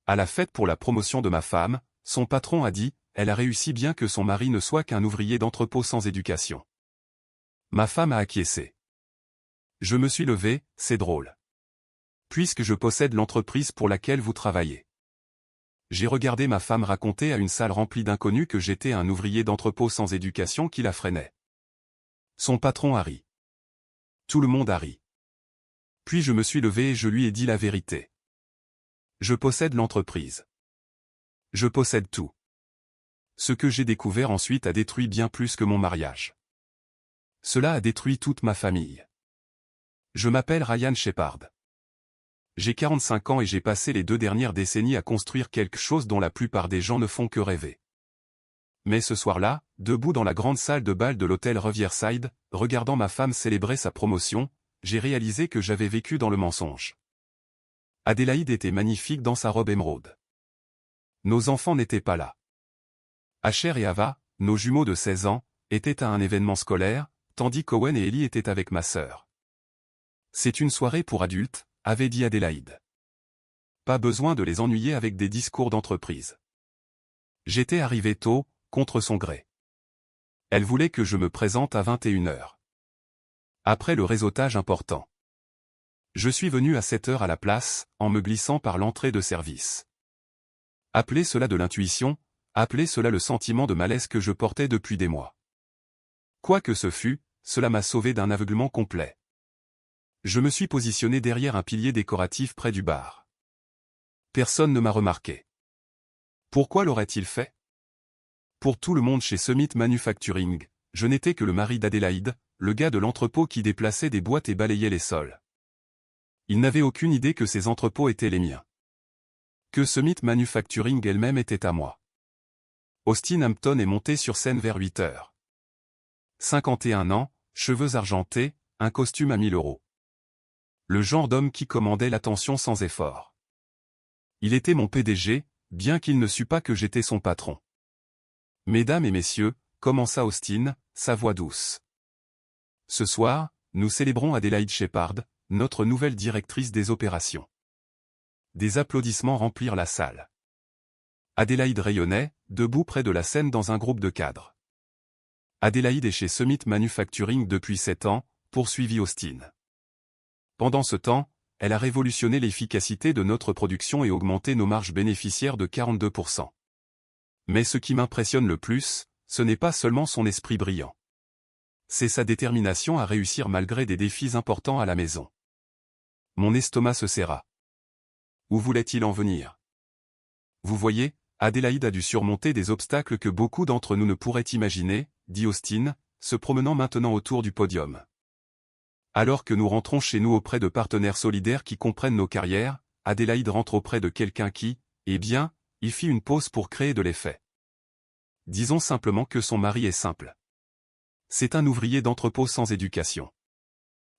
À la fête pour la promotion de ma femme, son patron a dit, elle a réussi bien que son mari ne soit qu'un ouvrier d'entrepôt sans éducation. Ma femme a acquiescé. Je me suis levé, c'est drôle. Puisque je possède l'entreprise pour laquelle vous travaillez. J'ai regardé ma femme raconter à une salle remplie d'inconnus que j'étais un ouvrier d'entrepôt sans éducation qui la freinait. Son patron a ri. Tout le monde a ri. Puis je me suis levé et je lui ai dit la vérité. Je possède l'entreprise. Je possède tout. Ce que j'ai découvert ensuite a détruit bien plus que mon mariage. Cela a détruit toute ma famille. Je m'appelle Ryan Shepard. J'ai 45 ans et j'ai passé les 2 dernières décennies à construire quelque chose dont la plupart des gens ne font que rêver. Mais ce soir-là, debout dans la grande salle de bal de l'hôtel Riverside, regardant ma femme célébrer sa promotion, j'ai réalisé que j'avais vécu dans le mensonge. Adélaïde était magnifique dans sa robe émeraude. Nos enfants n'étaient pas là. Asher et Ava, nos jumeaux de 16 ans, étaient à un événement scolaire, tandis qu'Owen et Ellie étaient avec ma sœur. C'est une soirée pour adultes, avait dit Adélaïde. Pas besoin de les ennuyer avec des discours d'entreprise. J'étais arrivé tôt, contre son gré. Elle voulait que je me présente à 21h. Après le réseautage important. Je suis venu à 7h à la place, en me glissant par l'entrée de service. Appelez cela de l'intuition, appelez cela le sentiment de malaise que je portais depuis des mois. Quoi que ce fût, cela m'a sauvé d'un aveuglement complet. Je me suis positionné derrière un pilier décoratif près du bar. Personne ne m'a remarqué. Pourquoi l'aurait-il fait? Pour tout le monde chez Summit Manufacturing, je n'étais que le mari d'Adélaïde, le gars de l'entrepôt qui déplaçait des boîtes et balayait les sols. Il n'avait aucune idée que ces entrepôts étaient les miens. Que Summit Manufacturing elle-même était à moi. Austin Hampton est monté sur scène vers 8h. 51 ans, cheveux argentés, un costume à 1000 €. Le genre d'homme qui commandait l'attention sans effort. Il était mon PDG, bien qu'il ne sût pas que j'étais son patron. Mesdames et messieurs, commença Austin, sa voix douce. Ce soir, nous célébrons Adélaïde Shepard, notre nouvelle directrice des opérations. Des applaudissements remplirent la salle. Adélaïde rayonnait, debout près de la scène dans un groupe de cadres. Adélaïde est chez Summit Manufacturing depuis 7 ans, poursuivit Austin. Pendant ce temps, elle a révolutionné l'efficacité de notre production et augmenté nos marges bénéficiaires de 42%. Mais ce qui m'impressionne le plus, ce n'est pas seulement son esprit brillant. C'est sa détermination à réussir malgré des défis importants à la maison. Mon estomac se serra. Où voulait-il en venir? Vous voyez, Adélaïde a dû surmonter des obstacles que beaucoup d'entre nous ne pourraient imaginer, dit Austin, se promenant maintenant autour du podium. Alors que nous rentrons chez nous auprès de partenaires solidaires qui comprennent nos carrières, Adélaïde rentre auprès de quelqu'un qui, eh bien, il fit une pause pour créer de l'effet. Disons simplement que son mari est simple. C'est un ouvrier d'entrepôt sans éducation.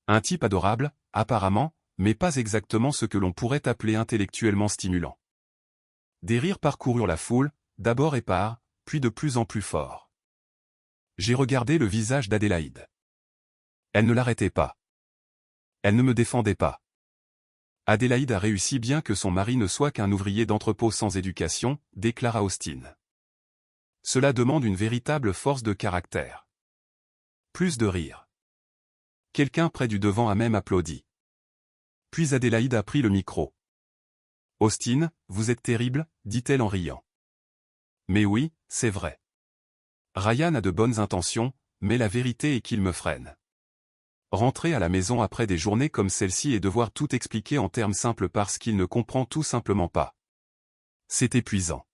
Un type adorable, apparemment, mais pas exactement ce que l'on pourrait appeler intellectuellement stimulant. Des rires parcoururent la foule, d'abord épars, puis de plus en plus forts. J'ai regardé le visage d'Adélaïde. Elle ne l'arrêtait pas. Elle ne me défendait pas. Adélaïde a réussi bien que son mari ne soit qu'un ouvrier d'entrepôt sans éducation, déclara Austin. Cela demande une véritable force de caractère. Plus de rire. Quelqu'un près du devant a même applaudi. Puis Adélaïde a pris le micro. Austin, vous êtes terrible, dit-elle en riant. Mais oui, c'est vrai. Ryan a de bonnes intentions, mais la vérité est qu'il me freine. Rentrer à la maison après des journées comme celle-ci et devoir tout expliquer en termes simples parce qu'il ne comprend tout simplement pas. C'est épuisant.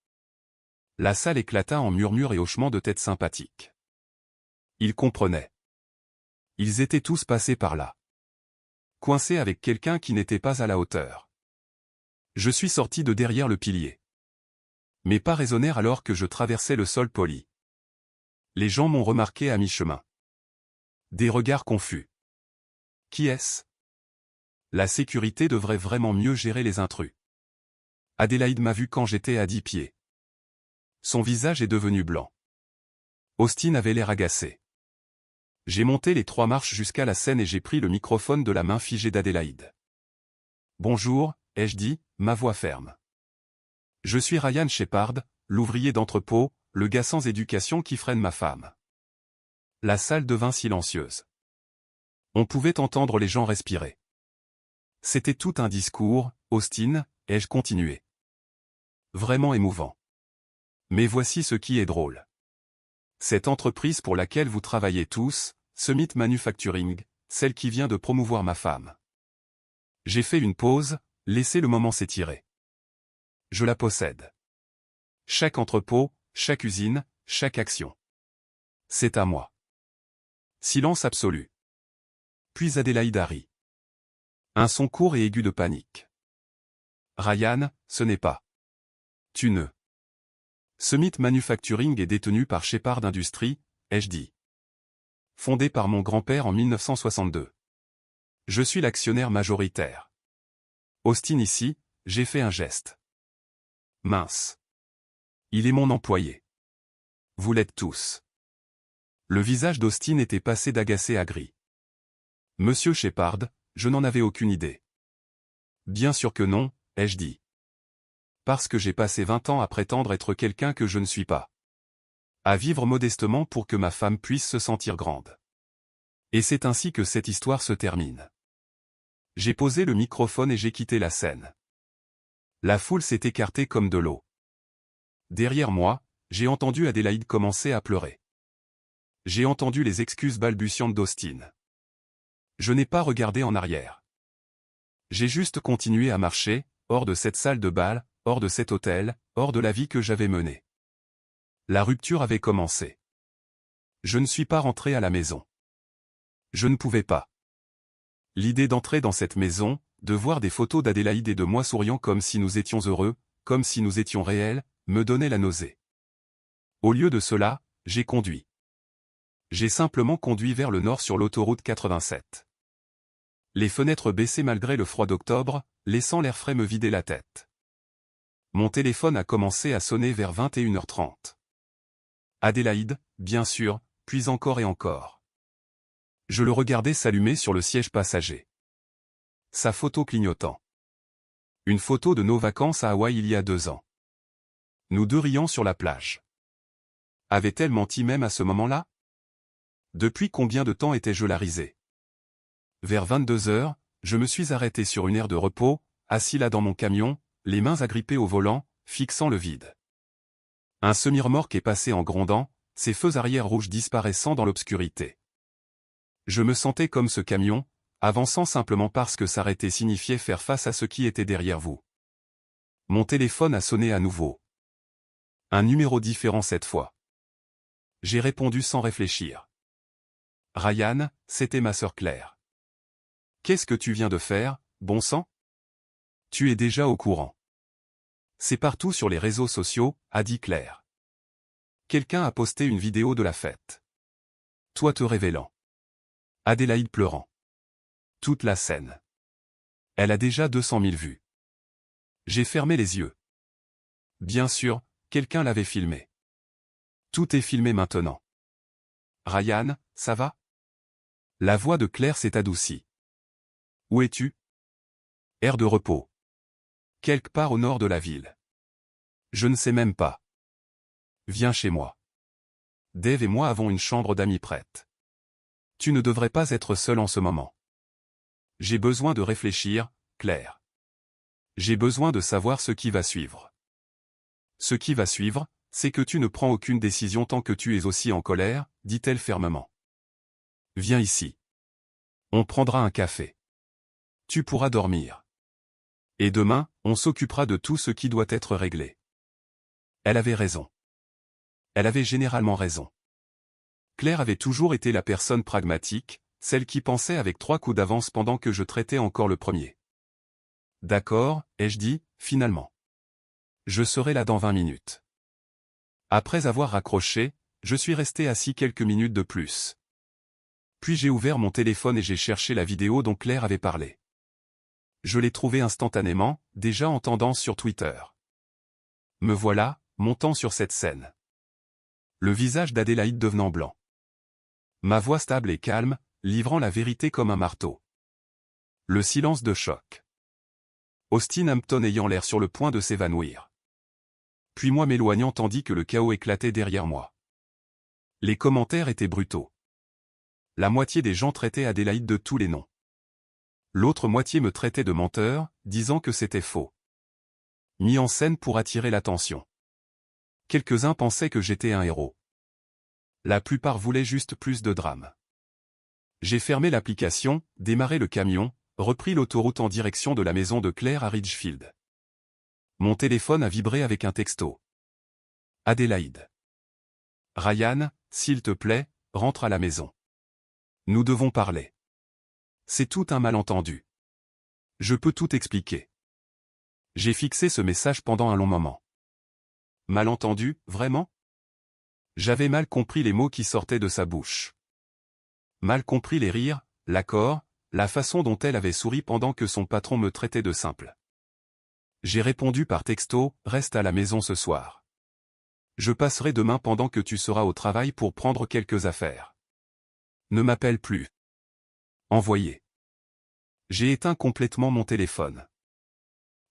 La salle éclata en murmures et hochements de tête sympathiques. Ils comprenaient. Ils étaient tous passés par là. Coincés avec quelqu'un qui n'était pas à la hauteur. Je suis sorti de derrière le pilier. Mes pas résonnèrent alors que je traversais le sol poli. Les gens m'ont remarqué à mi-chemin. Des regards confus. Qui est-ce? La sécurité devrait vraiment mieux gérer les intrus. Adélaïde m'a vu quand j'étais à 10 pieds. Son visage est devenu blanc. Austin avait l'air agacé. J'ai monté les 3 marches jusqu'à la scène et j'ai pris le microphone de la main figée d'Adélaïde. Bonjour, ai-je dit, ma voix ferme. Je suis Ryan Shepard, l'ouvrier d'entrepôt, le gars sans éducation qui freine ma femme. La salle devint silencieuse. On pouvait entendre les gens respirer. C'était tout un discours, Austin, ai-je continué. Vraiment émouvant. Mais voici ce qui est drôle. Cette entreprise pour laquelle vous travaillez tous, Summit Manufacturing, celle qui vient de promouvoir ma femme. J'ai fait une pause, laissez le moment s'étirer. Je la possède. Chaque entrepôt, chaque usine, chaque action. C'est à moi. Silence absolu. Puis Adélaïde rit. Un son court et aigu de panique. Ryan, ce n'est pas. Tu ne. Summit Manufacturing est détenu par Shepard Industries, ai-je dit. Fondé par mon grand-père en 1962. Je suis l'actionnaire majoritaire. Austin ici, j'ai fait un geste. Mince. Il est mon employé. Vous l'êtes tous. Le visage d'Austin était passé d'agacé à gris. Monsieur Shepard, je n'en avais aucune idée. Bien sûr que non, ai-je dit. Parce que j'ai passé 20 ans à prétendre être quelqu'un que je ne suis pas. À vivre modestement pour que ma femme puisse se sentir grande. Et c'est ainsi que cette histoire se termine. J'ai posé le microphone et j'ai quitté la scène. La foule s'est écartée comme de l'eau. Derrière moi, j'ai entendu Adélaïde commencer à pleurer. J'ai entendu les excuses balbutiantes d'Austin. Je n'ai pas regardé en arrière. J'ai juste continué à marcher, hors de cette salle de bal, hors de cet hôtel, hors de la vie que j'avais menée. La rupture avait commencé. Je ne suis pas rentré à la maison. Je ne pouvais pas. L'idée d'entrer dans cette maison, de voir des photos d'Adélaïde et de moi souriant comme si nous étions heureux, comme si nous étions réels, me donnait la nausée. Au lieu de cela, j'ai conduit. J'ai simplement conduit vers le nord sur l'autoroute 87. Les fenêtres baissées malgré le froid d'octobre, laissant l'air frais me vider la tête. Mon téléphone a commencé à sonner vers 21h30. Adélaïde, bien sûr, puis encore et encore. Je le regardais s'allumer sur le siège passager. Sa photo clignotant. Une photo de nos vacances à Hawaï il y a 2 ans. Nous deux riant sur la plage. Avait-elle menti même à ce moment-là? Depuis combien de temps étais-je la risée? Vers 22h, je me suis arrêté sur une aire de repos, assis là dans mon camion, les mains agrippées au volant, fixant le vide. Un semi-remorque est passé en grondant, ses feux arrière rouges disparaissant dans l'obscurité. Je me sentais comme ce camion, avançant simplement parce que s'arrêter signifiait faire face à ce qui était derrière vous. Mon téléphone a sonné à nouveau. Un numéro différent cette fois. J'ai répondu sans réfléchir. Ryan, c'était ma sœur Claire. Qu'est-ce que tu viens de faire, bon sang? Tu es déjà au courant. C'est partout sur les réseaux sociaux, a dit Claire. Quelqu'un a posté une vidéo de la fête. Toi te révélant. Adélaïde pleurant. Toute la scène. Elle a déjà 200 000 vues. J'ai fermé les yeux. Bien sûr, quelqu'un l'avait filmé. Tout est filmé maintenant. Ryan, ça va? La voix de Claire s'est adoucie. Où es-tu? Aire de repos. Quelque part au nord de la ville. Je ne sais même pas. Viens chez moi. Dave et moi avons une chambre d'amis prête. Tu ne devrais pas être seul en ce moment. J'ai besoin de réfléchir, Claire. J'ai besoin de savoir ce qui va suivre. Ce qui va suivre, c'est que tu ne prends aucune décision tant que tu es aussi en colère, dit-elle fermement. Viens ici. On prendra un café. Tu pourras dormir. Et demain, on s'occupera de tout ce qui doit être réglé. Elle avait raison. Elle avait généralement raison. Claire avait toujours été la personne pragmatique, celle qui pensait avec 3 coups d'avance pendant que je traitais encore le premier. D'accord, ai-je dit, finalement. Je serai là dans 20 minutes. Après avoir raccroché, je suis resté assis quelques minutes de plus. Puis j'ai ouvert mon téléphone et j'ai cherché la vidéo dont Claire avait parlé. Je l'ai trouvée instantanément, déjà en tendance sur Twitter. Me voilà, montant sur cette scène. Le visage d'Adélaïde devenant blanc. Ma voix stable et calme, livrant la vérité comme un marteau. Le silence de choc. Austin Hampton ayant l'air sur le point de s'évanouir. puis moi m'éloignant tandis que le chaos éclatait derrière moi. Les commentaires étaient brutaux. La moitié des gens traitaient Adélaïde de tous les noms. L'autre moitié me traitait de menteur, disant que c'était faux. Mis en scène pour attirer l'attention. Quelques-uns pensaient que j'étais un héros. La plupart voulaient juste plus de drame. J'ai fermé l'application, démarré le camion, repris l'autoroute en direction de la maison de Claire à Ridgefield. Mon téléphone a vibré avec un texto. Adélaïde. Ryan, s'il te plaît, rentre à la maison. Nous devons parler. C'est tout un malentendu. Je peux tout expliquer. J'ai fixé ce message pendant un long moment. Malentendu, vraiment? J'avais mal compris les mots qui sortaient de sa bouche. Mal compris les rires, l'accord, la façon dont elle avait souri pendant que son patron me traitait de simple. J'ai répondu par texto, reste à la maison ce soir. Je passerai demain pendant que tu seras au travail pour prendre quelques affaires. Ne m'appelle plus. Envoyé. J'ai éteint complètement mon téléphone.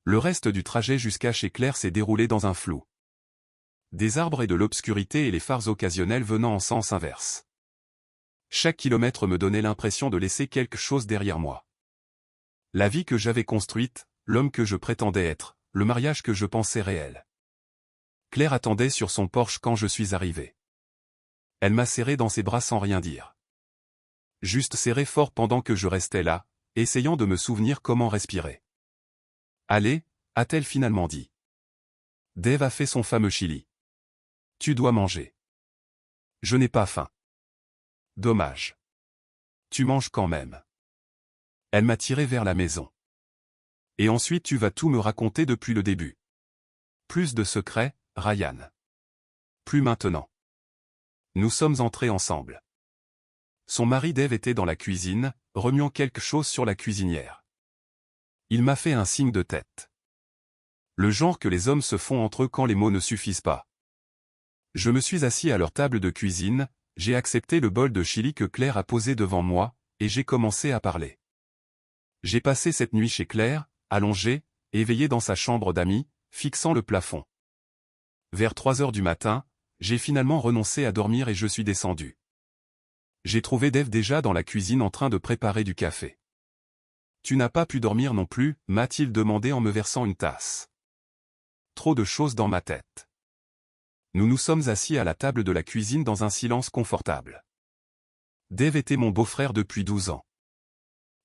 Le reste du trajet jusqu'à chez Claire s'est déroulé dans un flou. Des arbres et de l'obscurité et les phares occasionnels venant en sens inverse. Chaque kilomètre me donnait l'impression de laisser quelque chose derrière moi. La vie que j'avais construite, l'homme que je prétendais être, le mariage que je pensais réel. Claire attendait sur son porche quand je suis arrivé. Elle m'a serré dans ses bras sans rien dire. Juste serré fort pendant que je restais là, essayant de me souvenir comment respirer. Allez, a-t-elle finalement dit. Dave a fait son fameux chili. Tu dois manger. Je n'ai pas faim. Dommage. Tu manges quand même. Elle m'a tiré vers la maison. Et ensuite tu vas tout me raconter depuis le début. Plus de secrets, Ryan. Plus maintenant. Nous sommes entrés ensemble. Son mari Dave était dans la cuisine, remuant quelque chose sur la cuisinière. Il m'a fait un signe de tête. Le genre que les hommes se font entre eux quand les mots ne suffisent pas. Je me suis assis à leur table de cuisine, j'ai accepté le bol de chili que Claire a posé devant moi, et j'ai commencé à parler. J'ai passé cette nuit chez Claire, allongé, éveillé dans sa chambre d'amis, fixant le plafond. Vers 3 heures du matin, j'ai finalement renoncé à dormir et je suis descendu. J'ai trouvé Dave déjà dans la cuisine en train de préparer du café. Tu n'as pas pu dormir non plus, m'a-t-il demandé en me versant une tasse. Trop de choses dans ma tête. Nous nous sommes assis à la table de la cuisine dans un silence confortable. Dave était mon beau-frère depuis 12 ans.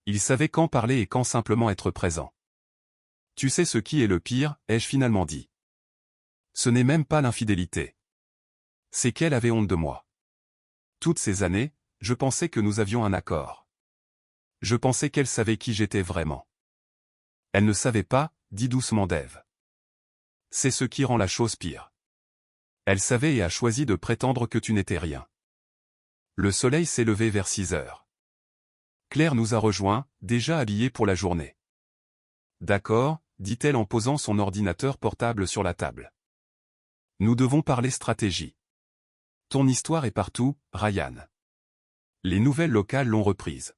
Il savait quand parler et quand simplement être présent. Tu sais ce qui est le pire, ai-je finalement dit. Ce n'est même pas l'infidélité. C'est qu'elle avait honte de moi. Toutes ces années, je pensais que nous avions un accord. Je pensais qu'elle savait qui j'étais vraiment. Elle ne savait pas, dit doucement Dave. C'est ce qui rend la chose pire. Elle savait et a choisi de prétendre que tu n'étais rien. Le soleil s'est levé vers 6 heures. Claire nous a rejoints, déjà habillés pour la journée. D'accord, dit-elle en posant son ordinateur portable sur la table. Nous devons parler stratégie. Ton histoire est partout, Ryan. Les nouvelles locales l'ont reprise.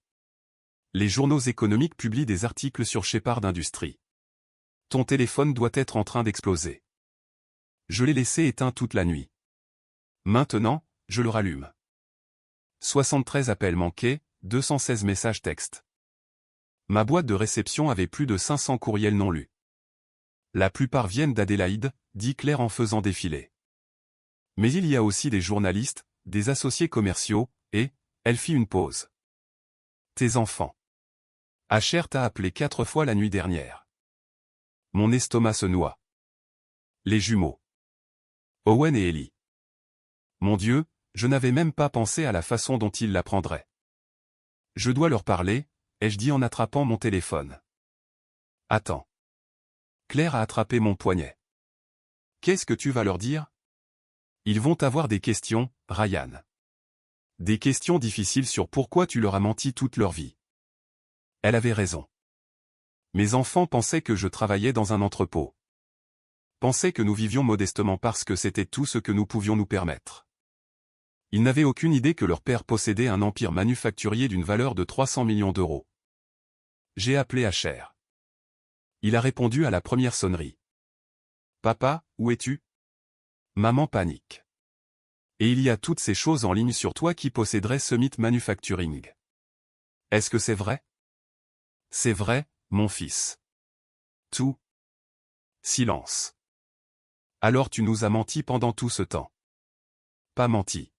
Les journaux économiques publient des articles sur Shepard Industries. Ton téléphone doit être en train d'exploser. Je l'ai laissé éteint toute la nuit. Maintenant, je le rallume. 73 appels manqués, 216 messages textes. Ma boîte de réception avait plus de 500 courriels non lus. La plupart viennent d'Adélaïde, dit Claire en faisant défiler. Mais il y a aussi des journalistes, des associés commerciaux, et, elle fit une pause. Tes enfants. Asher t'a appelé 4 fois la nuit dernière. Mon estomac se noie. Les jumeaux. Owen et Ellie. Mon Dieu, je n'avais même pas pensé à la façon dont ils l'apprendraient. Je dois leur parler, ai-je dit en attrapant mon téléphone. Attends. Claire a attrapé mon poignet. Qu'est-ce que tu vas leur dire? Ils vont avoir des questions, Ryan. Des questions difficiles sur pourquoi tu leur as menti toute leur vie. Elle avait raison. Mes enfants pensaient que je travaillais dans un entrepôt. Pensaient que nous vivions modestement parce que c'était tout ce que nous pouvions nous permettre. Ils n'avaient aucune idée que leur père possédait un empire manufacturier d'une valeur de 300 millions d'euros. J'ai appelé Asher. Il a répondu à la première sonnerie. Papa, où es-tu? Maman panique. Et il y a toutes ces choses en ligne sur toi qui posséderaient Summit Manufacturing. Est-ce que c'est vrai? C'est vrai, mon fils. Tout. Silence. Alors tu nous as menti pendant tout ce temps. Pas menti.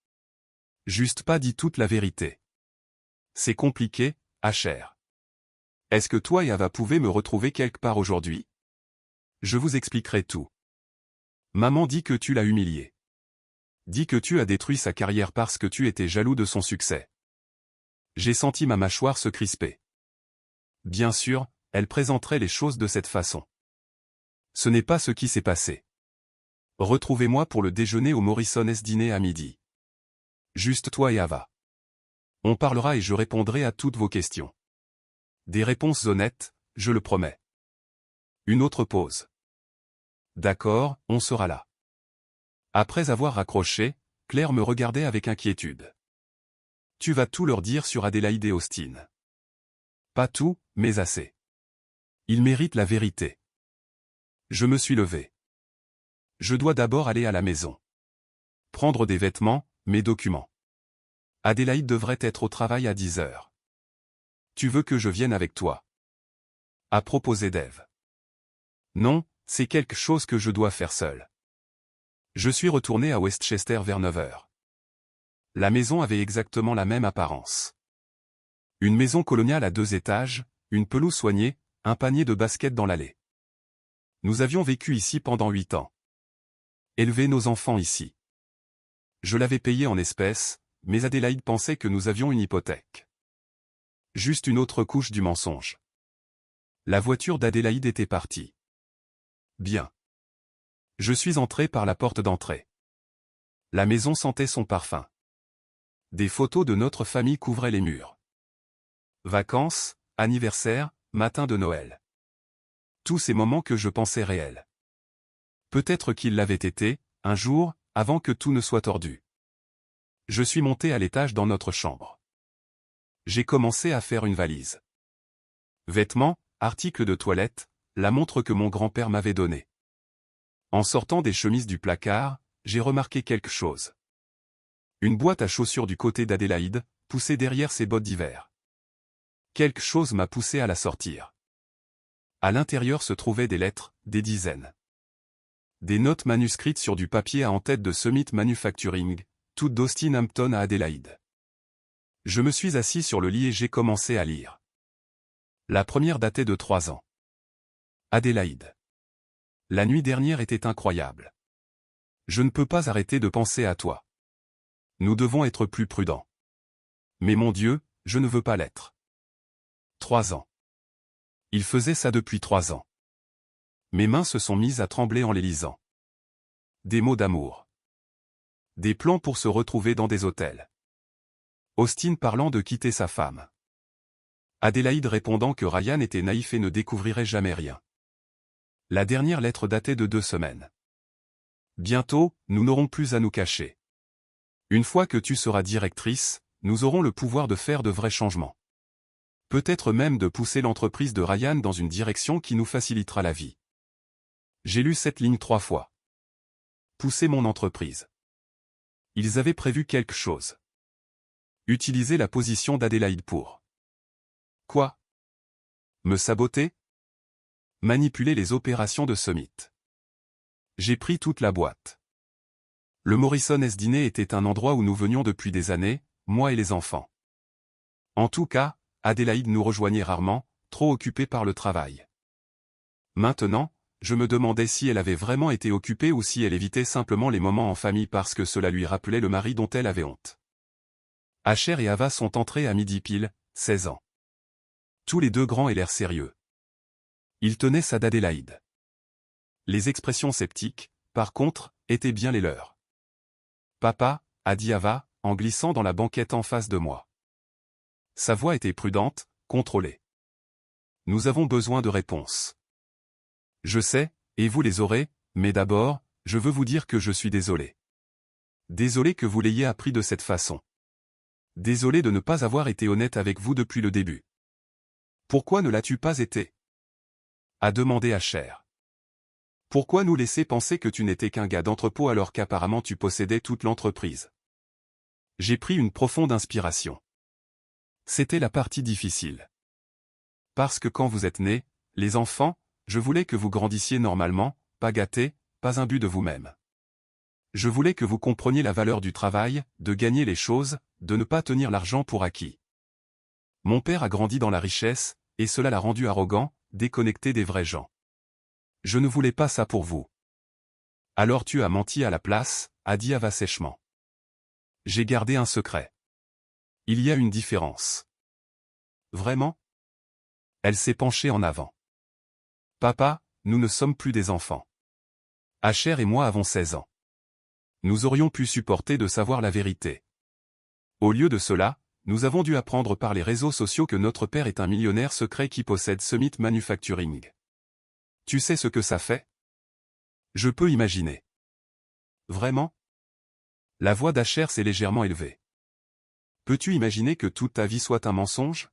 Juste pas dit toute la vérité. C'est compliqué, Asher. Est-ce que toi et Ava pouvez me retrouver quelque part aujourd'hui? Je vous expliquerai tout. Maman dit que tu l'as humilié. Dit que tu as détruit sa carrière parce que tu étais jaloux de son succès. J'ai senti ma mâchoire se crisper. Bien sûr, elle présenterait les choses de cette façon. Ce n'est pas ce qui s'est passé. Retrouvez-moi pour le déjeuner au Morrison's dîner à midi. Juste toi et Ava. On parlera et je répondrai à toutes vos questions. Des réponses honnêtes, je le promets. Une autre pause. D'accord, on sera là. Après avoir raccroché, Claire me regardait avec inquiétude. Tu vas tout leur dire sur Adélaïde et Austin. Pas tout, mais assez. Ils méritent la vérité. Je me suis levé. Je dois d'abord aller à la maison. Prendre des vêtements, mes documents. Adélaïde devrait être au travail à 10 heures. Tu veux que je vienne avec toi? A proposé Dave. Non, c'est quelque chose que je dois faire seul. Je suis retourné à Westchester vers 9 heures. La maison avait exactement la même apparence. Une maison coloniale à 2 étages, une pelouse soignée, un panier de basket dans l'allée. Nous avions vécu ici pendant 8 ans. Élevé nos enfants ici. Je l'avais payé en espèces, mais Adélaïde pensait que nous avions une hypothèque. Juste une autre couche du mensonge. La voiture d'Adélaïde était partie. Bien. Je suis entré par la porte d'entrée. La maison sentait son parfum. Des photos de notre famille couvraient les murs. Vacances, anniversaire, matin de Noël. Tous ces moments que je pensais réels. Peut-être qu'ils l'avaient été, un jour, avant que tout ne soit tordu. Je suis monté à l'étage dans notre chambre. J'ai commencé à faire une valise. Vêtements, articles de toilette, la montre que mon grand-père m'avait donnée. En sortant des chemises du placard, j'ai remarqué quelque chose. Une boîte à chaussures du côté d'Adélaïde, poussée derrière ses bottes d'hiver. Quelque chose m'a poussé à la sortir. À l'intérieur se trouvaient des lettres, des dizaines. Des notes manuscrites sur du papier à en-tête de Summit Manufacturing, toutes d'Austin Hampton à Adélaïde. Je me suis assis sur le lit et j'ai commencé à lire. La première datait de 3 ans. Adélaïde. La nuit dernière était incroyable. Je ne peux pas arrêter de penser à toi. Nous devons être plus prudents. Mais mon Dieu, je ne veux pas l'être. 3 ans. Il faisait ça depuis 3 ans. Mes mains se sont mises à trembler en les lisant. Des mots d'amour. Des plans pour se retrouver dans des hôtels. Austin parlant de quitter sa femme. Adélaïde répondant que Ryan était naïf et ne découvrirait jamais rien. La dernière lettre datait de 2 semaines. Bientôt, nous n'aurons plus à nous cacher. Une fois que tu seras directrice, nous aurons le pouvoir de faire de vrais changements. Peut-être même de pousser l'entreprise de Ryan dans une direction qui nous facilitera la vie. J'ai lu cette ligne 3 fois. Pousser mon entreprise. Ils avaient prévu quelque chose. Utiliser la position d'Adélaïde pour. Quoi? Me saboter? Manipuler les opérations de Summit. J'ai pris toute la boîte. Le Morrison's dîner était un endroit où nous venions depuis des années, moi et les enfants. En tout cas, Adélaïde nous rejoignait rarement, trop occupée par le travail. Maintenant, je me demandais si elle avait vraiment été occupée ou si elle évitait simplement les moments en famille parce que cela lui rappelait le mari dont elle avait honte. Asher et Ava sont entrés à midi pile, 16 ans. Tous les deux grands et l'air sérieux. Ils tenaient ça d'Adélaïde. Les expressions sceptiques, par contre, étaient bien les leurs. Papa, a dit Ava, en glissant dans la banquette en face de moi. Sa voix était prudente, contrôlée. Nous avons besoin de réponses. Je sais, et vous les aurez, mais d'abord, je veux vous dire que je suis désolé. Désolé que vous l'ayez appris de cette façon. Désolé de ne pas avoir été honnête avec vous depuis le début. Pourquoi ne l'as-tu pas été? A demandé Asher. Pourquoi nous laisser penser que tu n'étais qu'un gars d'entrepôt alors qu'apparemment tu possédais toute l'entreprise? J'ai pris une profonde inspiration. C'était la partie difficile. Parce que quand vous êtes nés, les enfants, je voulais que vous grandissiez normalement, pas gâtés, pas imbus de vous-même. Je voulais que vous compreniez la valeur du travail, de gagner les choses, de ne pas tenir l'argent pour acquis. Mon père a grandi dans la richesse, et cela l'a rendu arrogant, déconnecté des vrais gens. Je ne voulais pas ça pour vous. Alors tu as menti à la place, a dit Ava sèchement. J'ai gardé un secret. Il y a une différence. Vraiment? Elle s'est penchée en avant. Papa, nous ne sommes plus des enfants. Asher et moi avons 16 ans. Nous aurions pu supporter de savoir la vérité. Au lieu de cela, nous avons dû apprendre par les réseaux sociaux que notre père est un millionnaire secret qui possède Summit Manufacturing. Tu sais ce que ça fait? Je peux imaginer. Vraiment? La voix d'Asher s'est légèrement élevée. Peux-tu imaginer que toute ta vie soit un mensonge?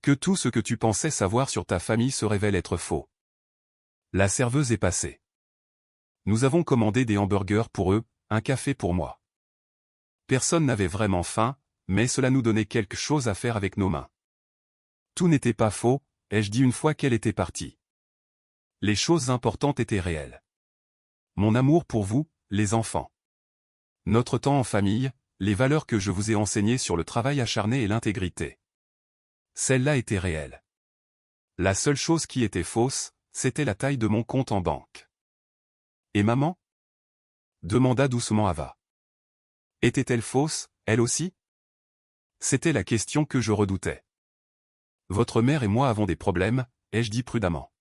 Que tout ce que tu pensais savoir sur ta famille se révèle être faux? La serveuse est passée. Nous avons commandé des hamburgers pour eux, un café pour moi. Personne n'avait vraiment faim, mais cela nous donnait quelque chose à faire avec nos mains. Tout n'était pas faux, ai-je dit une fois qu'elle était partie. Les choses importantes étaient réelles. Mon amour pour vous, les enfants. Notre temps en famille, les valeurs que je vous ai enseignées sur le travail acharné et l'intégrité. Celle-là était réelle. La seule chose qui était fausse, c'était la taille de mon compte en banque. Et maman? Demanda doucement Ava. Était-elle fausse, elle aussi? C'était la question que je redoutais. Votre mère et moi avons des problèmes, ai-je dit prudemment.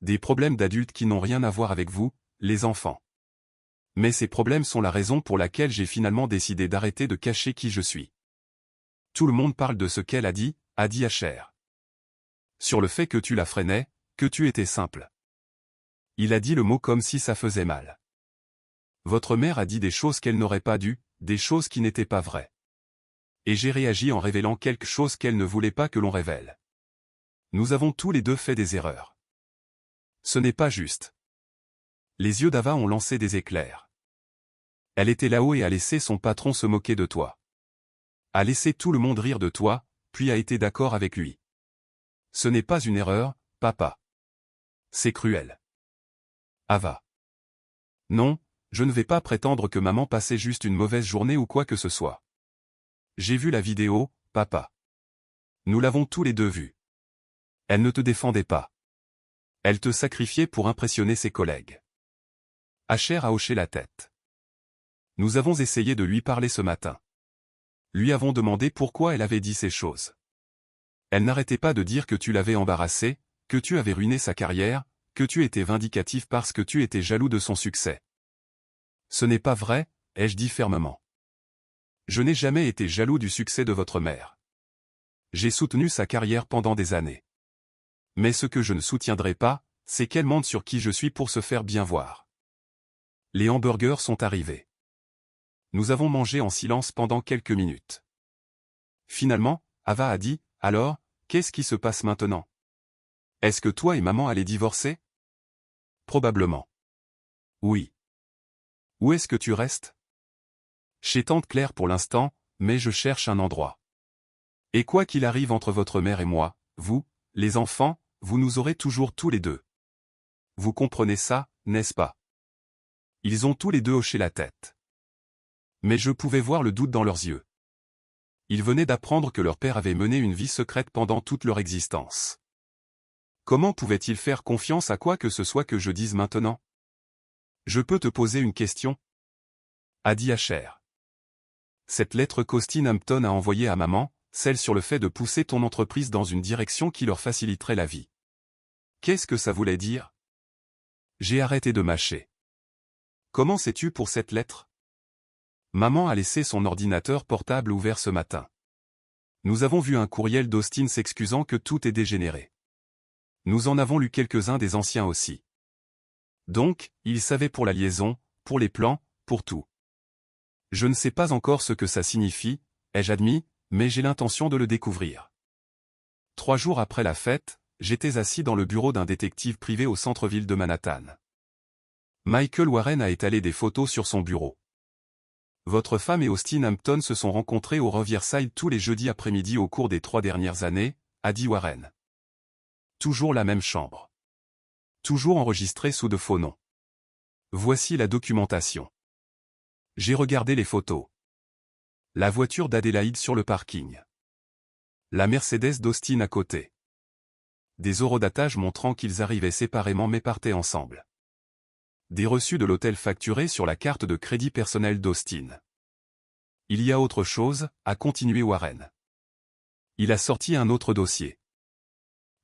Des problèmes d'adultes qui n'ont rien à voir avec vous, les enfants. Mais ces problèmes sont la raison pour laquelle j'ai finalement décidé d'arrêter de cacher qui je suis. Tout le monde parle de ce qu'elle a dit Asher. Sur le fait que tu la freinais, que tu étais simple. Il a dit le mot comme si ça faisait mal. Votre mère a dit des choses qu'elle n'aurait pas dû, des choses qui n'étaient pas vraies. Et j'ai réagi en révélant quelque chose qu'elle ne voulait pas que l'on révèle. Nous avons tous les deux fait des erreurs. Ce n'est pas juste. Les yeux d'Ava ont lancé des éclairs. Elle était là-haut et a laissé son patron se moquer de toi. A laissé tout le monde rire de toi, puis a été d'accord avec lui. Ce n'est pas une erreur, papa. C'est cruel. Ava. Non, je ne vais pas prétendre que maman passait juste une mauvaise journée ou quoi que ce soit. J'ai vu la vidéo, papa. Nous l'avons tous les deux vue. Elle ne te défendait pas. Elle te sacrifiait pour impressionner ses collègues. Asher a hoché la tête. Nous avons essayé de lui parler ce matin. Lui avons demandé pourquoi elle avait dit ces choses. Elle n'arrêtait pas de dire que tu l'avais embarrassé, que tu avais ruiné sa carrière, que tu étais vindicatif parce que tu étais jaloux de son succès. Ce n'est pas vrai, ai-je dit fermement. Je n'ai jamais été jaloux du succès de votre mère. J'ai soutenu sa carrière pendant des années. Mais ce que je ne soutiendrai pas, c'est qu'elle mente sur qui je suis pour se faire bien voir. Les hamburgers sont arrivés. Nous avons mangé en silence pendant quelques minutes. Finalement, Ava a dit, alors, qu'est-ce qui se passe maintenant? Est-ce que toi et maman allez divorcer? Probablement. Oui. Où est-ce que tu restes? Chez tante Claire pour l'instant, mais je cherche un endroit. Et quoi qu'il arrive entre votre mère et moi, vous, les enfants, vous nous aurez toujours tous les deux. Vous comprenez ça, n'est-ce pas? Ils ont tous les deux hoché la tête. Mais je pouvais voir le doute dans leurs yeux. Ils venaient d'apprendre que leur père avait mené une vie secrète pendant toute leur existence. Comment pouvaient-ils faire confiance à quoi que ce soit que je dise maintenant? Je peux te poser une question? A dit Asher. Cette lettre qu'Austin Hampton a envoyée à maman, celle sur le fait de pousser ton entreprise dans une direction qui leur faciliterait la vie. Qu'est-ce que ça voulait dire? J'ai arrêté de mâcher. Comment sais-tu pour cette lettre? Maman a laissé son ordinateur portable ouvert ce matin. Nous avons vu un courriel d'Austin s'excusant que tout est dégénéré. Nous en avons lu quelques-uns des anciens aussi. Donc, il savait pour la liaison, pour les plans, pour tout. Je ne sais pas encore ce que ça signifie, ai-je admis, mais j'ai l'intention de le découvrir. 3 jours après la fête, j'étais assis dans le bureau d'un détective privé au centre-ville de Manhattan. Michael Warren a étalé des photos sur son bureau. Votre femme et Austin Hampton se sont rencontrés au Riverside tous les jeudis après-midi au cours des 3 dernières années, a dit Warren. Toujours la même chambre. Toujours enregistrée sous de faux noms. Voici la documentation. J'ai regardé les photos. La voiture d'Adélaïde sur le parking. La Mercedes d'Austin à côté. Des horodatages montrant qu'ils arrivaient séparément mais partaient ensemble. Des reçus de l'hôtel facturés sur la carte de crédit personnel d'Austin. Il y a autre chose, a continué Warren. Il a sorti un autre dossier.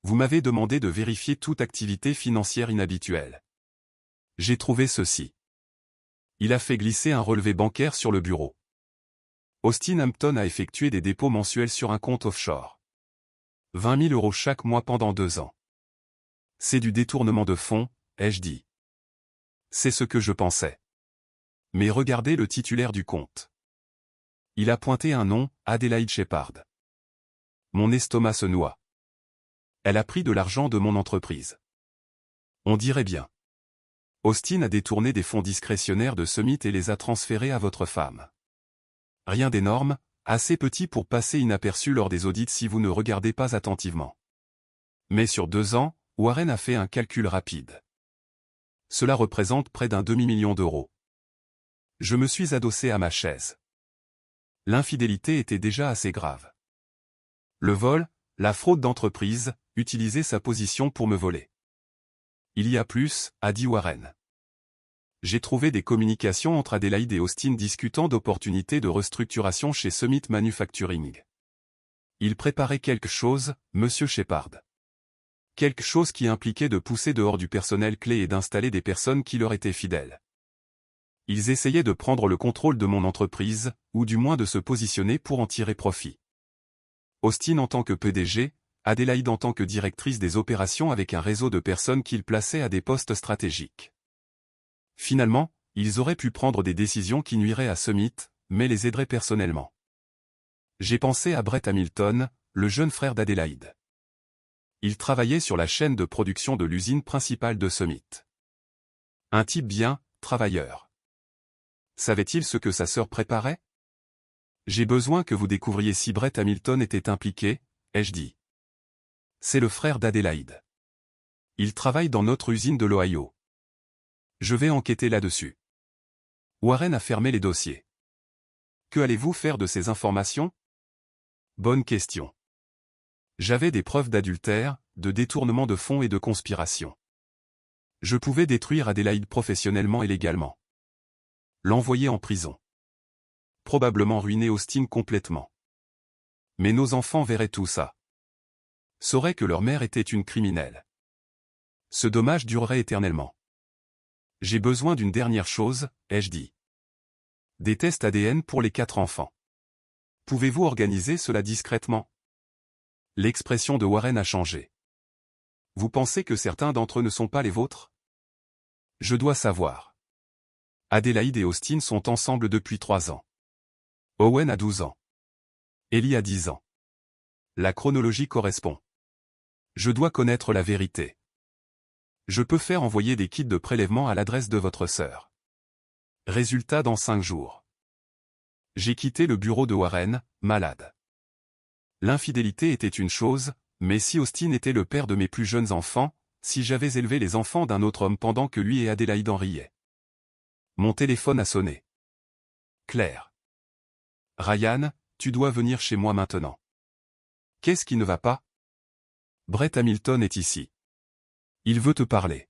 Vous m'avez demandé de vérifier toute activité financière inhabituelle. J'ai trouvé ceci. Il a fait glisser un relevé bancaire sur le bureau. Austin Hampton a effectué des dépôts mensuels sur un compte offshore. 20 000 € chaque mois pendant 2 ans. C'est du détournement de fonds, ai-je dit. C'est ce que je pensais. Mais regardez le titulaire du compte. Il a pointé un nom, Adélaïde Shepard. Mon estomac se noie. Elle a pris de l'argent de mon entreprise. On dirait bien. Austin a détourné des fonds discrétionnaires de Summit et les a transférés à votre femme. Rien d'énorme, assez petit pour passer inaperçu lors des audits si vous ne regardez pas attentivement. Mais sur 2 ans, Warren a fait un calcul rapide. Cela représente près d'un demi-million d'euros. Je me suis adossé à ma chaise. L'infidélité était déjà assez grave. Le vol, la fraude d'entreprise, utiliser sa position pour me voler. Il y a plus, a dit Warren. J'ai trouvé des communications entre Adélaïde et Austin discutant d'opportunités de restructuration chez Summit Manufacturing. Ils préparaient quelque chose, monsieur Shepard. Quelque chose qui impliquait de pousser dehors du personnel clé et d'installer des personnes qui leur étaient fidèles. Ils essayaient de prendre le contrôle de mon entreprise, ou du moins de se positionner pour en tirer profit. Austin en tant que PDG, Adélaïde en tant que directrice des opérations avec un réseau de personnes qu'ils plaçaient à des postes stratégiques. Finalement, ils auraient pu prendre des décisions qui nuiraient à Summit, mais les aideraient personnellement. J'ai pensé à Brett Hamilton, le jeune frère d'Adélaïde. Il travaillait sur la chaîne de production de l'usine principale de Summit. Un type bien, travailleur. Savait-il ce que sa sœur préparait? J'ai besoin que vous découvriez si Brett Hamilton était impliqué, ai-je dit. C'est le frère d'Adélaïde. Il travaille dans notre usine de l'Ohio. Je vais enquêter là-dessus. Warren a fermé les dossiers. Que allez-vous faire de ces informations? Bonne question. J'avais des preuves d'adultère, de détournement de fonds et de conspiration. Je pouvais détruire Adélaïde professionnellement et légalement. L'envoyer en prison. Probablement ruiner Austin complètement. Mais nos enfants verraient tout ça. Sauraient que leur mère était une criminelle. Ce dommage durerait éternellement. J'ai besoin d'une dernière chose, ai-je dit. Des tests ADN pour les 4 enfants. Pouvez-vous organiser cela discrètement? L'expression de Warren a changé. Vous pensez que certains d'entre eux ne sont pas les vôtres? Je dois savoir. Adélaïde et Austin sont ensemble depuis 3 ans. Owen a 12 ans. Ellie a 10 ans. La chronologie correspond. Je dois connaître la vérité. Je peux faire envoyer des kits de prélèvement à l'adresse de votre sœur. Résultat dans 5 jours. J'ai quitté le bureau de Warren, malade. L'infidélité était une chose, mais si Austin était le père de mes plus jeunes enfants, si j'avais élevé les enfants d'un autre homme pendant que lui et Adélaïde en riaient. Mon téléphone a sonné. Claire. Ryan, tu dois venir chez moi maintenant. Qu'est-ce qui ne va pas? Brett Hamilton est ici. Il veut te parler.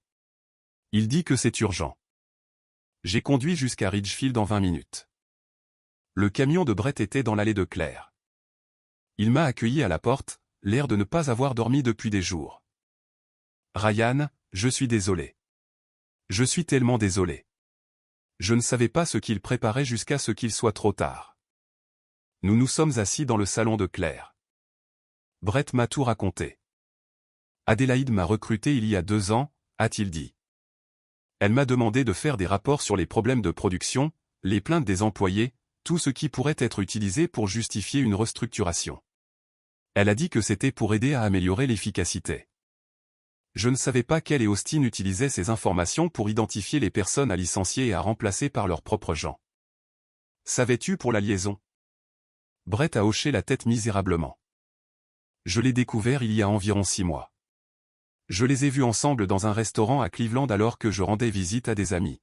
Il dit que c'est urgent. J'ai conduit jusqu'à Ridgefield en 20 minutes. Le camion de Brett était dans l'allée de Claire. Il m'a accueilli à la porte, l'air de ne pas avoir dormi depuis des jours. Ryan, je suis désolé. Je suis tellement désolé. Je ne savais pas ce qu'il préparait jusqu'à ce qu'il soit trop tard. Nous nous sommes assis dans le salon de Claire. Brett m'a tout raconté. Adélaïde m'a recruté il y a 2 ans, a-t-il dit. Elle m'a demandé de faire des rapports sur les problèmes de production, les plaintes des employés, tout ce qui pourrait être utilisé pour justifier une restructuration. Elle a dit que c'était pour aider à améliorer l'efficacité. Je ne savais pas qu'elle et Austin utilisaient ces informations pour identifier les personnes à licencier et à remplacer par leurs propres gens. Savais-tu pour la liaison? Brett a hoché la tête misérablement. Je l'ai découvert il y a environ 6 mois. Je les ai vus ensemble dans un restaurant à Cleveland alors que je rendais visite à des amis.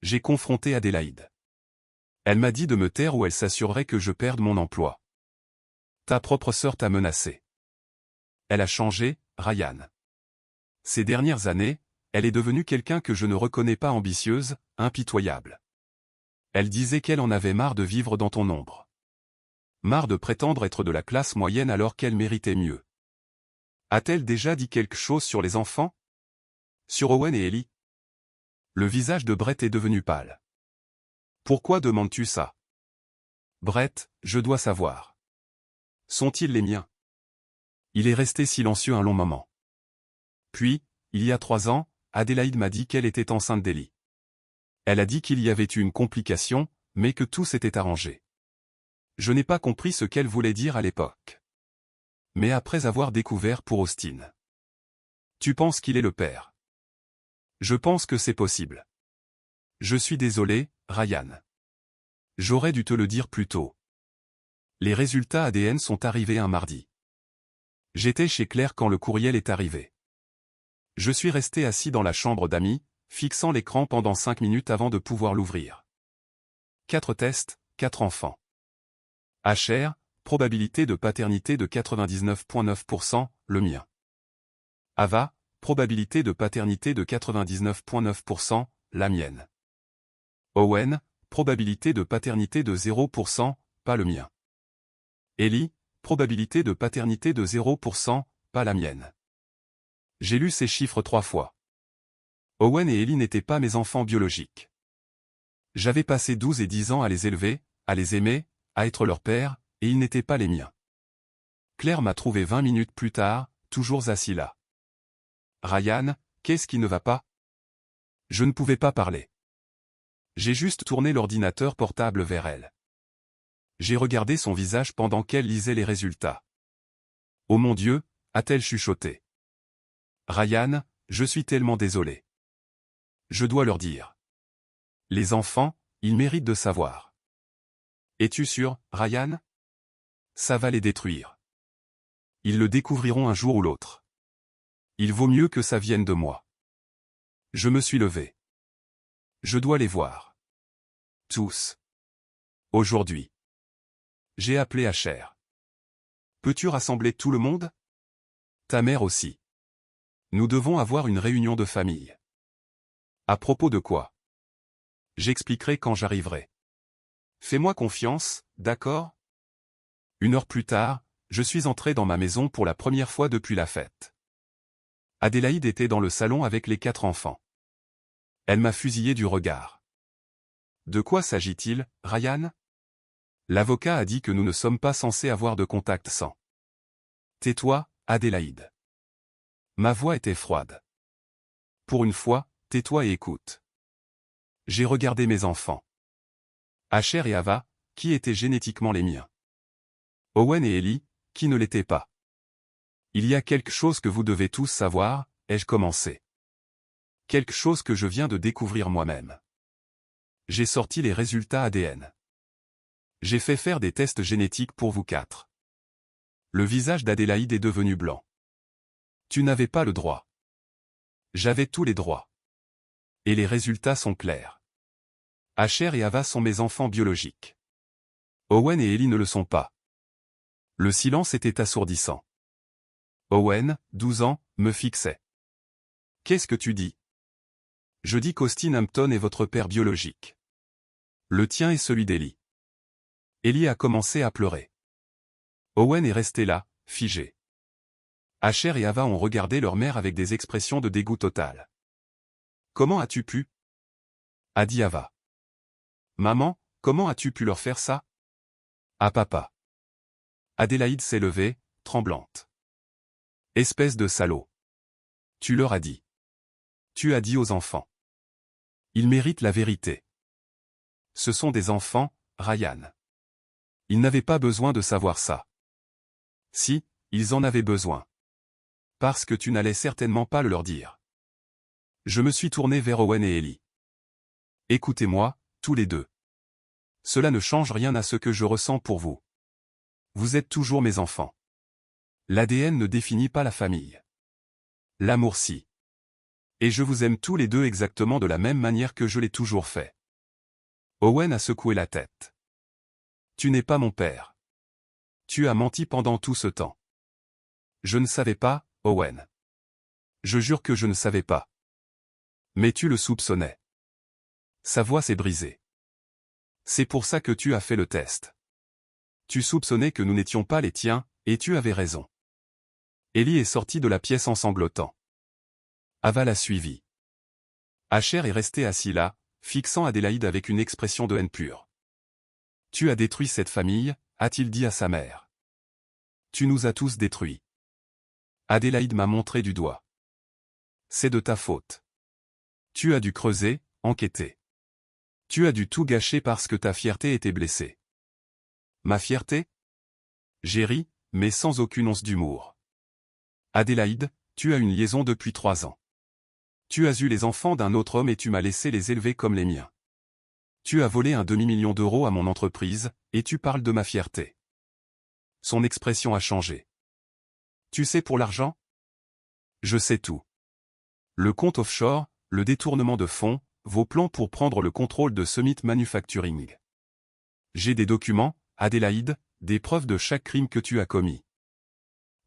J'ai confronté Adélaïde. Elle m'a dit de me taire ou elle s'assurerait que je perde mon emploi. Ta propre sœur t'a menacé. Elle a changé, Ryan. Ces dernières années, elle est devenue quelqu'un que je ne reconnais pas, ambitieuse, impitoyable. Elle disait qu'elle en avait marre de vivre dans ton ombre. Marre de prétendre être de la classe moyenne alors qu'elle méritait mieux. A-t-elle déjà dit quelque chose sur les enfants? Sur Owen et Ellie? Le visage de Brett est devenu pâle. Pourquoi demandes-tu ça? Brett, je dois savoir. Sont-ils les miens? Il est resté silencieux un long moment. Puis, il y a 3 ans, Adélaïde m'a dit qu'elle était enceinte d'Ellie. Elle a dit qu'il y avait eu une complication, mais que tout s'était arrangé. Je n'ai pas compris ce qu'elle voulait dire à l'époque. Mais après avoir découvert pour Austin. Tu penses qu'il est le père? Je pense que c'est possible. Je suis désolé, Ryan. J'aurais dû te le dire plus tôt. Les résultats ADN sont arrivés un mardi. J'étais chez Claire quand le courriel est arrivé. Je suis resté assis dans la chambre d'amis, fixant l'écran pendant 5 minutes avant de pouvoir l'ouvrir. 4 tests, 4 enfants. HR, probabilité de paternité de 99,9%, le mien. Ava, probabilité de paternité de 99,9%, la mienne. Owen, probabilité de paternité de 0%, pas le mien. Ellie, probabilité de paternité de 0%, pas la mienne. J'ai lu ces chiffres 3 fois. Owen et Ellie n'étaient pas mes enfants biologiques. J'avais passé 12 et 10 ans à les élever, à les aimer, à être leur père, et ils n'étaient pas les miens. Claire m'a trouvé 20 minutes plus tard, toujours assis là. Ryan, qu'est-ce qui ne va pas? Je ne pouvais pas parler. J'ai juste tourné l'ordinateur portable vers elle. J'ai regardé son visage pendant qu'elle lisait les résultats. Oh mon Dieu, a-t-elle chuchoté. Ryan, je suis tellement désolé. Je dois leur dire. Les enfants, ils méritent de savoir. Es-tu sûr, Ryan? Ça va les détruire. Ils le découvriront un jour ou l'autre. Il vaut mieux que ça vienne de moi. Je me suis levé. Je dois les voir. Tous. Aujourd'hui. J'ai appelé HR. Peux-tu rassembler tout le monde? Ta mère aussi. Nous devons avoir une réunion de famille. À propos de quoi? J'expliquerai quand j'arriverai. Fais-moi confiance, d'accord? 1 heure plus tard, je suis entré dans ma maison pour la première fois depuis la fête. Adélaïde était dans le salon avec les 4 enfants. Elle m'a fusillé du regard. De quoi s'agit-il, Ryan? L'avocat a dit que nous ne sommes pas censés avoir de contact sans. Tais-toi, Adélaïde. Ma voix était froide. Pour une fois, tais-toi et écoute. J'ai regardé mes enfants. Asher et Ava, qui étaient génétiquement les miens. Owen et Ellie, qui ne l'étaient pas. Il y a quelque chose que vous devez tous savoir, ai-je commencé. Quelque chose que je viens de découvrir moi-même. J'ai sorti les résultats ADN. J'ai fait faire des tests génétiques pour vous 4. Le visage d'Adélaïde est devenu blanc. Tu n'avais pas le droit. J'avais tous les droits. Et les résultats sont clairs. Asher et Ava sont mes enfants biologiques. Owen et Ellie ne le sont pas. Le silence était assourdissant. Owen, 12 ans, me fixait. Qu'est-ce que tu dis? Je dis qu'Austin Hampton est votre père biologique. Le tien est celui d'Ellie. Ellie a commencé à pleurer. Owen est resté là, figé. Asher et Ava ont regardé leur mère avec des expressions de dégoût total. Comment as-tu pu? A dit Ava. Maman, comment as-tu pu leur faire ça? Ah papa. Adélaïde s'est levée, tremblante. Espèce de salaud. Tu leur as dit. Tu as dit aux enfants. Ils méritent la vérité. Ce sont des enfants, Ryan. Ils n'avaient pas besoin de savoir ça. Si, ils en avaient besoin. parce que tu n'allais certainement pas le leur dire. Je me suis tourné vers Owen et Ellie. Écoutez-moi, tous les deux. Cela ne change rien à ce que je ressens pour vous. Vous êtes toujours mes enfants. L'ADN ne définit pas la famille. L'amour si. Et je vous aime tous les deux exactement de la même manière que je l'ai toujours fait. Owen a secoué la tête. Tu n'es pas mon père. Tu as menti pendant tout ce temps. Je ne savais pas, Owen. Je jure que je ne savais pas. Mais tu le soupçonnais. Sa voix s'est brisée. C'est pour ça que tu as fait le test. Tu soupçonnais que nous n'étions pas les tiens, et tu avais raison. Ellie est sortie de la pièce en sanglotant. Ava l'a suivi. Asher est resté assis là, fixant Adélaïde avec une expression de haine pure. Tu as détruit cette famille, a-t-il dit à sa mère. Tu nous as tous détruits. Adélaïde m'a montré du doigt. C'est de ta faute. Tu as dû creuser, enquêter. Tu as dû tout gâcher parce que ta fierté était blessée. Ma fierté? J'ai ri, mais sans aucune once d'humour. Adélaïde, tu as une liaison depuis 3 ans. Tu as eu les enfants d'un autre homme et tu m'as laissé les élever comme les miens. Tu as volé un demi-million d'euros à mon entreprise, et tu parles de ma fierté. Son expression a changé. Tu sais pour l'argent? Je sais tout. Le compte offshore, le détournement de fonds, vos plans pour prendre le contrôle de Summit Manufacturing. J'ai des documents, Adélaïde, des preuves de chaque crime que tu as commis.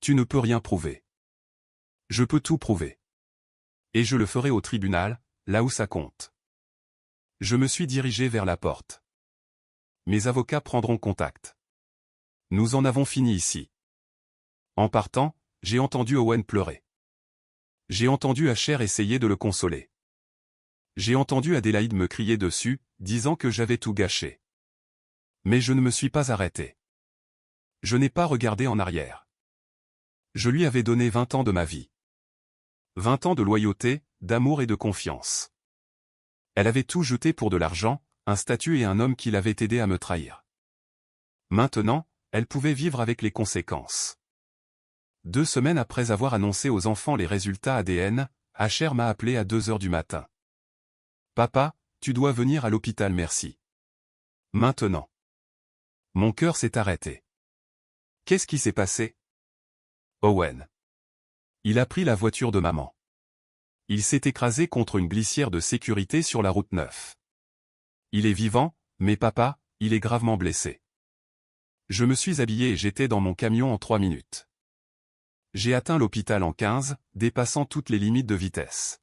Tu ne peux rien prouver. Je peux tout prouver. Et je le ferai au tribunal, là où ça compte. Je me suis dirigé vers la porte. Mes avocats prendront contact. Nous en avons fini ici. En partant, j'ai entendu Owen pleurer. J'ai entendu Asher essayer de le consoler. J'ai entendu Adélaïde me crier dessus, disant que j'avais tout gâché. Mais je ne me suis pas arrêté. Je n'ai pas regardé en arrière. Je lui avais donné 20 ans de ma vie. 20 ans de loyauté, d'amour et de confiance. Elle avait tout jeté pour de l'argent, un statut et un homme qui l'avait aidé à me trahir. Maintenant, elle pouvait vivre avec les conséquences. 2 semaines après avoir annoncé aux enfants les résultats ADN, Asher m'a appelé à 2 heures du matin. Papa, tu dois venir à l'hôpital merci. Maintenant. Mon cœur s'est arrêté. Qu'est-ce qui s'est passé? Owen. Il a pris la voiture de maman. Il s'est écrasé contre une glissière de sécurité sur la route 9. Il est vivant, mais papa, il est gravement blessé. Je me suis habillé et j'étais dans mon camion en 3 minutes. J'ai atteint l'hôpital en 15, dépassant toutes les limites de vitesse.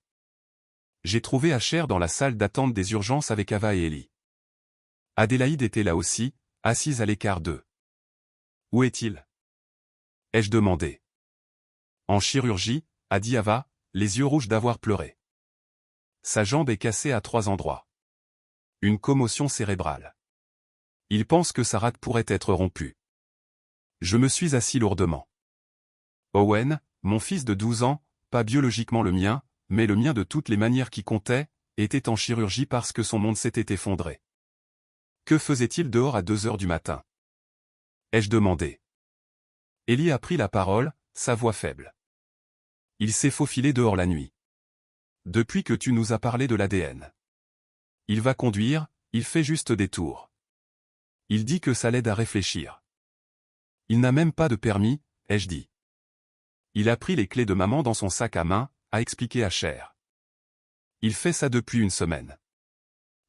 J'ai trouvé Asher dans la salle d'attente des urgences avec Ava et Ellie. Adélaïde était là aussi, assise à l'écart d'eux. Où est-il? Ai-je demandé. En chirurgie, a dit Ava, les yeux rouges d'avoir pleuré. Sa jambe est cassée à 3 endroits. Une commotion cérébrale. Il pense que sa rate pourrait être rompue. Je me suis assis lourdement. Owen, mon fils de 12 ans, pas biologiquement le mien, mais le mien de toutes les manières qui comptaient, était en chirurgie parce que son monde s'était effondré. Que faisait-il dehors à 2 heures du matin? Ai-je demandé. Ellie a pris la parole, sa voix faible. Il s'est faufilé dehors la nuit. Depuis que tu nous as parlé de l'ADN. Il va conduire, il fait juste des tours. Il dit que ça l'aide à réfléchir. Il n'a même pas de permis, ai-je dit. Il a pris les clés de maman dans son sac à main, a expliqué Asher. Il fait ça depuis 1 semaine.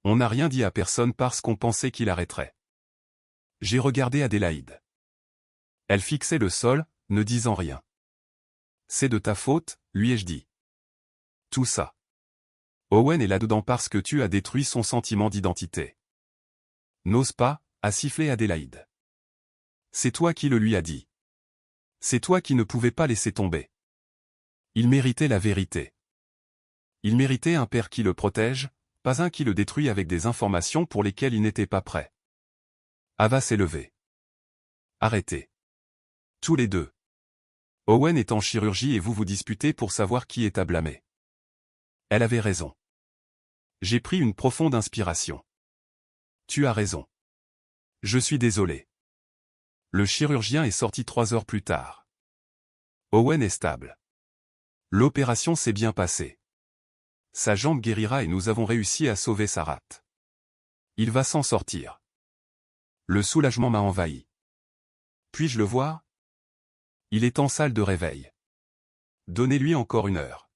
On n'a rien dit à personne parce qu'on pensait qu'il arrêterait. J'ai regardé Adélaïde. Elle fixait le sol, ne disant rien. C'est de ta faute, lui ai-je dit. Tout ça. Owen est là-dedans parce que tu as détruit son sentiment d'identité. N'ose pas, a sifflé Adélaïde. C'est toi qui le lui as dit. C'est toi qui ne pouvais pas laisser tomber. Il méritait la vérité. Il méritait un père qui le protège, pas un qui le détruit avec des informations pour lesquelles il n'était pas prêt. Ava s'est levée. Arrêtez. Tous les deux. Owen est en chirurgie et vous vous disputez pour savoir qui est à blâmer. Elle avait raison. J'ai pris une profonde inspiration. Tu as raison. Je suis désolé. Le chirurgien est sorti 3 heures plus tard. Owen est stable. L'opération s'est bien passée. Sa jambe guérira et nous avons réussi à sauver sa rate. Il va s'en sortir. Le soulagement m'a envahi. Puis-je le voir? Il est en salle de réveil. Donnez-lui encore 1 heure.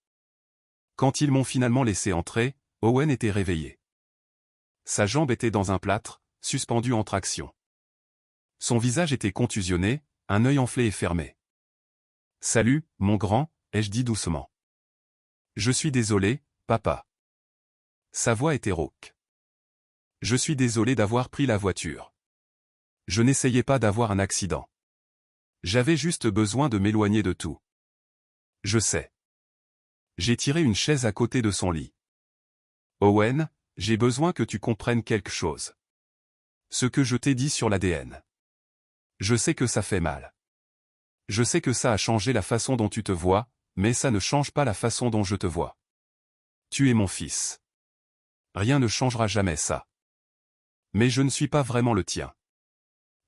Quand ils m'ont finalement laissé entrer, Owen était réveillé. Sa jambe était dans un plâtre, suspendue en traction. Son visage était contusionné, un œil enflé et fermé. « Salut, mon grand », ai-je dit doucement. « Je suis désolé, papa. » Sa voix était rauque. « Je suis désolé d'avoir pris la voiture. Je n'essayais pas d'avoir un accident. J'avais juste besoin de m'éloigner de tout. Je sais. » J'ai tiré une chaise à côté de son lit. « Owen, j'ai besoin que tu comprennes quelque chose. Ce que je t'ai dit sur l'ADN. Je sais que ça fait mal. Je sais que ça a changé la façon dont tu te vois, mais ça ne change pas la façon dont je te vois. Tu es mon fils. Rien ne changera jamais ça. Mais je ne suis pas vraiment le tien.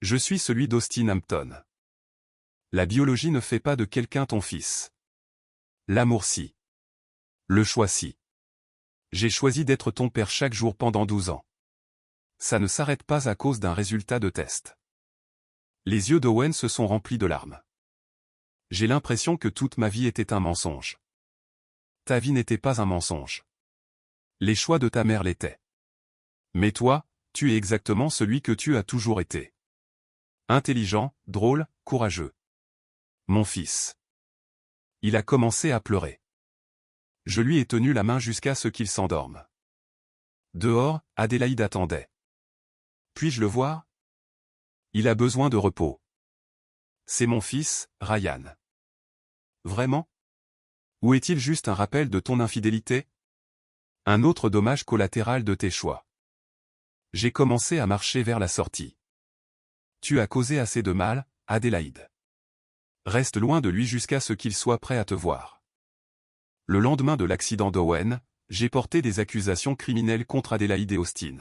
Je suis celui d'Austin Hampton. La biologie ne fait pas de quelqu'un ton fils. L'amour si. Le choix si. J'ai choisi d'être ton père chaque jour pendant 12 ans. Ça ne s'arrête pas à cause d'un résultat de test. » Les yeux d'Owen se sont remplis de larmes. J'ai l'impression que toute ma vie était un mensonge. Ta vie n'était pas un mensonge. Les choix de ta mère l'étaient. Mais toi, tu es exactement celui que tu as toujours été. Intelligent, drôle, courageux. Mon fils. Il a commencé à pleurer. Je lui ai tenu la main jusqu'à ce qu'il s'endorme. Dehors, Adélaïde attendait. Puis-je le voir? Il a besoin de repos. C'est mon fils, Ryan. Vraiment? Ou est-il juste un rappel de ton infidélité? Un autre dommage collatéral de tes choix. J'ai commencé à marcher vers la sortie. Tu as causé assez de mal, Adélaïde. Reste loin de lui jusqu'à ce qu'il soit prêt à te voir. Le lendemain de l'accident d'Owen, j'ai porté des accusations criminelles contre Adélaïde et Austin.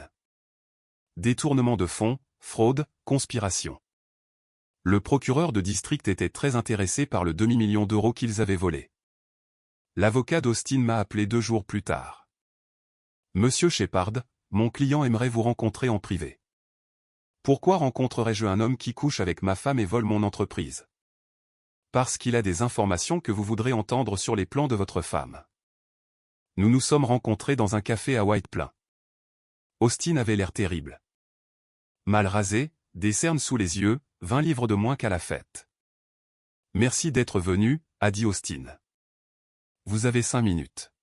Détournement de fonds, fraude, conspiration. Le procureur de district était très intéressé par le demi-million d'euros qu'ils avaient volé. L'avocat d'Austin m'a appelé 2 jours plus tard. « Monsieur Shepard, mon client aimerait vous rencontrer en privé. » Pourquoi rencontrerais-je un homme qui couche avec ma femme et vole mon entreprise? Parce qu'il a des informations que vous voudrez entendre sur les plans de votre femme. Nous nous sommes rencontrés dans un café à White Plain. Austin avait l'air terrible. Mal rasé, des cernes sous les yeux, 20 livres de moins qu'à la fête. « Merci d'être venu », a dit Austin. « Vous avez 5 minutes.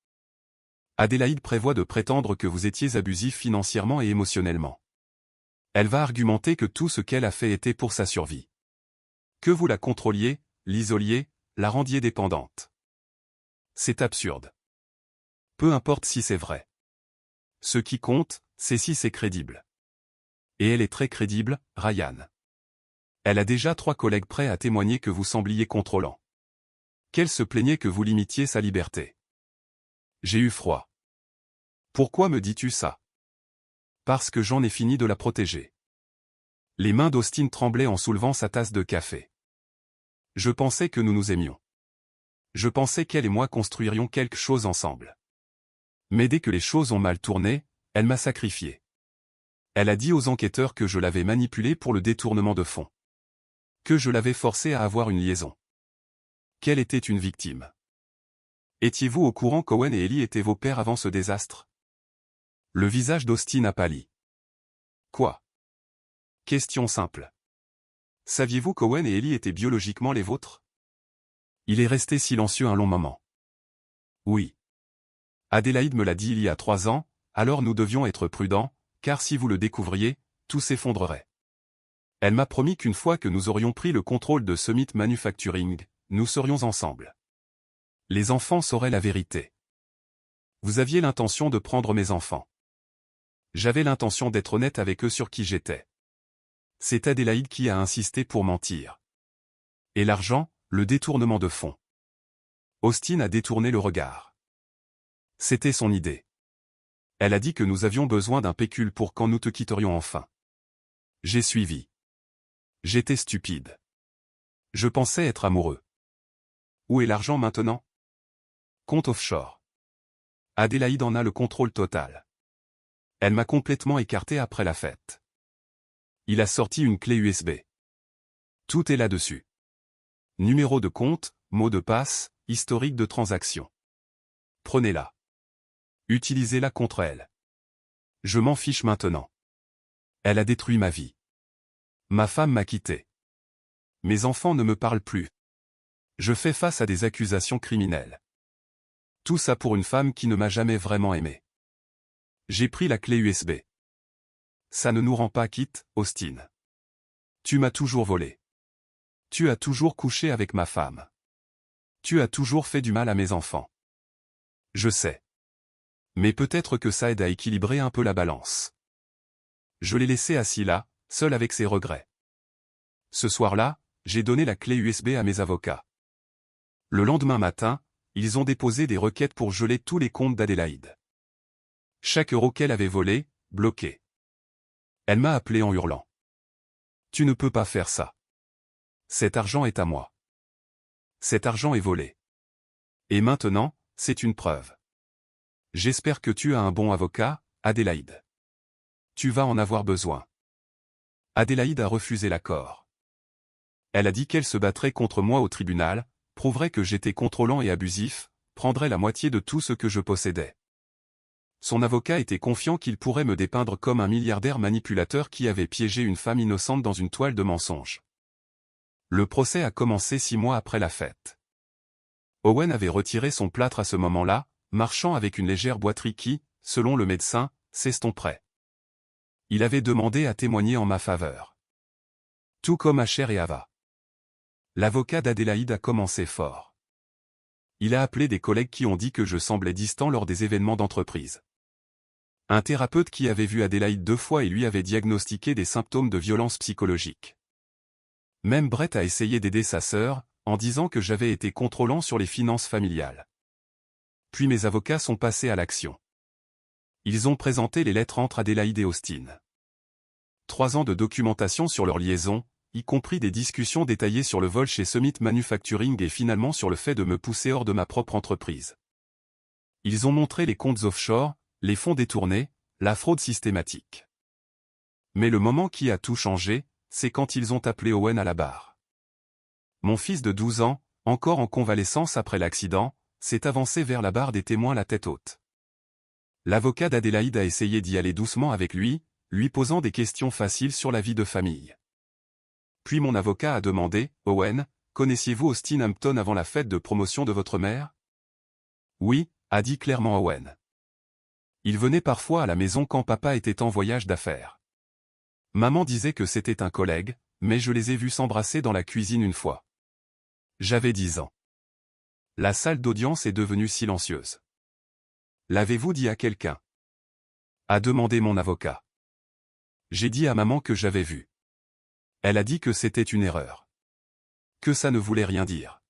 Adélaïde prévoit de prétendre que vous étiez abusif financièrement et émotionnellement. Elle va argumenter que tout ce qu'elle a fait était pour sa survie. Que vous la contrôliez, l'isoliez, la rendiez dépendante. C'est absurde. Peu importe si c'est vrai. Ce qui compte, c'est si c'est crédible. Et elle est très crédible, Ryan. Elle a déjà 3 collègues prêts à témoigner que vous sembliez contrôlant. Qu'elle se plaignait que vous limitiez sa liberté. J'ai eu froid. Pourquoi me dis-tu ça? Parce que j'en ai fini de la protéger. Les mains d'Austin tremblaient en soulevant sa tasse de café. Je pensais que nous nous aimions. Je pensais qu'elle et moi construirions quelque chose ensemble. Mais dès que les choses ont mal tourné, elle m'a sacrifié. Elle a dit aux enquêteurs que je l'avais manipulée pour le détournement de fonds. Que je l'avais forcée à avoir une liaison. Qu'elle était une victime. Étiez-vous au courant qu'Owen et Ellie étaient vos pères avant ce désastre? Le visage d'Austin a pâli. Quoi? Question simple. Saviez-vous qu'Owen et Ellie étaient biologiquement les vôtres? Il est resté silencieux un long moment. Oui. Adélaïde me l'a dit il y a 3 ans, alors nous devions être prudents, car si vous le découvriez, tout s'effondrerait. Elle m'a promis qu'une fois que nous aurions pris le contrôle de Summit Manufacturing, nous serions ensemble. Les enfants sauraient la vérité. Vous aviez l'intention de prendre mes enfants. J'avais l'intention d'être honnête avec eux sur qui j'étais. C'est Adélaïde qui a insisté pour mentir. Et l'argent, le détournement de fonds. Austin a détourné le regard. C'était son idée. Elle a dit que nous avions besoin d'un pécule pour quand nous te quitterions enfin. J'ai suivi. J'étais stupide. Je pensais être amoureux. Où est l'argent maintenant? compte offshore. Adélaïde en a le contrôle total. Elle m'a complètement écarté après la fête. Il a sorti une clé USB. Tout est là-dessus. Numéro de compte, mot de passe, historique de transaction. Prenez-la. Utilisez-la contre elle. Je m'en fiche maintenant. Elle a détruit ma vie. Ma femme m'a quitté. Mes enfants ne me parlent plus. Je fais face à des accusations criminelles. Tout ça pour une femme qui ne m'a jamais vraiment aimé. J'ai pris la clé USB. Ça ne nous rend pas quitte, Austin. Tu m'as toujours volé. Tu as toujours couché avec ma femme. Tu as toujours fait du mal à mes enfants. Je sais. Mais peut-être que ça aide à équilibrer un peu la balance. Je l'ai laissé assis là, seul avec ses regrets. Ce soir-là, j'ai donné la clé USB à mes avocats. Le lendemain matin, ils ont déposé des requêtes pour geler tous les comptes d'Adélaïde. Chaque euro qu'elle avait volé, bloqué. Elle m'a appelé en hurlant. Tu ne peux pas faire ça. Cet argent est à moi. Cet argent est volé. Et maintenant, c'est une preuve. J'espère que tu as un bon avocat, Adélaïde. Tu vas en avoir besoin. Adélaïde a refusé l'accord. Elle a dit qu'elle se battrait contre moi au tribunal, prouverait que j'étais contrôlant et abusif, prendrait la moitié de tout ce que je possédais. Son avocat était confiant qu'il pourrait me dépeindre comme un milliardaire manipulateur qui avait piégé une femme innocente dans une toile de mensonges. Le procès a commencé 6 mois après la fête. Owen avait retiré son plâtre à ce moment-là, marchant avec une légère boiterie qui, selon le médecin, s'estomperait. Il avait demandé à témoigner en ma faveur. Tout comme Asher et Ava. L'avocat d'Adélaïde a commencé fort. Il a appelé des collègues qui ont dit que je semblais distant lors des événements d'entreprise. Un thérapeute qui avait vu Adélaïde 2 fois et lui avait diagnostiqué des symptômes de violence psychologique. Même Brett a essayé d'aider sa sœur, en disant que j'avais été contrôlant sur les finances familiales. Puis mes avocats sont passés à l'action. Ils ont présenté les lettres entre Adélaïde et Austin. 3 ans de documentation sur leur liaison, y compris des discussions détaillées sur le vol chez Summit Manufacturing et finalement sur le fait de me pousser hors de ma propre entreprise. Ils ont montré les comptes offshore, les fonds détournés, la fraude systématique. Mais le moment qui a tout changé, c'est quand ils ont appelé Owen à la barre. Mon fils de 12 ans, encore en convalescence après l'accident, s'est avancé vers la barre des témoins la tête haute. L'avocat d'Adélaïde a essayé d'y aller doucement avec lui posant des questions faciles sur la vie de famille. Puis mon avocat a demandé, « Owen, connaissiez-vous Austin Hampton avant la fête de promotion de votre mère ?» « Oui », a dit clairement Owen. Il venait parfois à la maison quand papa était en voyage d'affaires. Maman disait que c'était un collègue, mais je les ai vus s'embrasser dans la cuisine une fois. J'avais 10 ans. La salle d'audience est devenue silencieuse. « L'avez-vous dit à quelqu'un ?» a demandé mon avocat. J'ai dit à maman que j'avais vu. Elle a dit que c'était une erreur. Que ça ne voulait rien dire.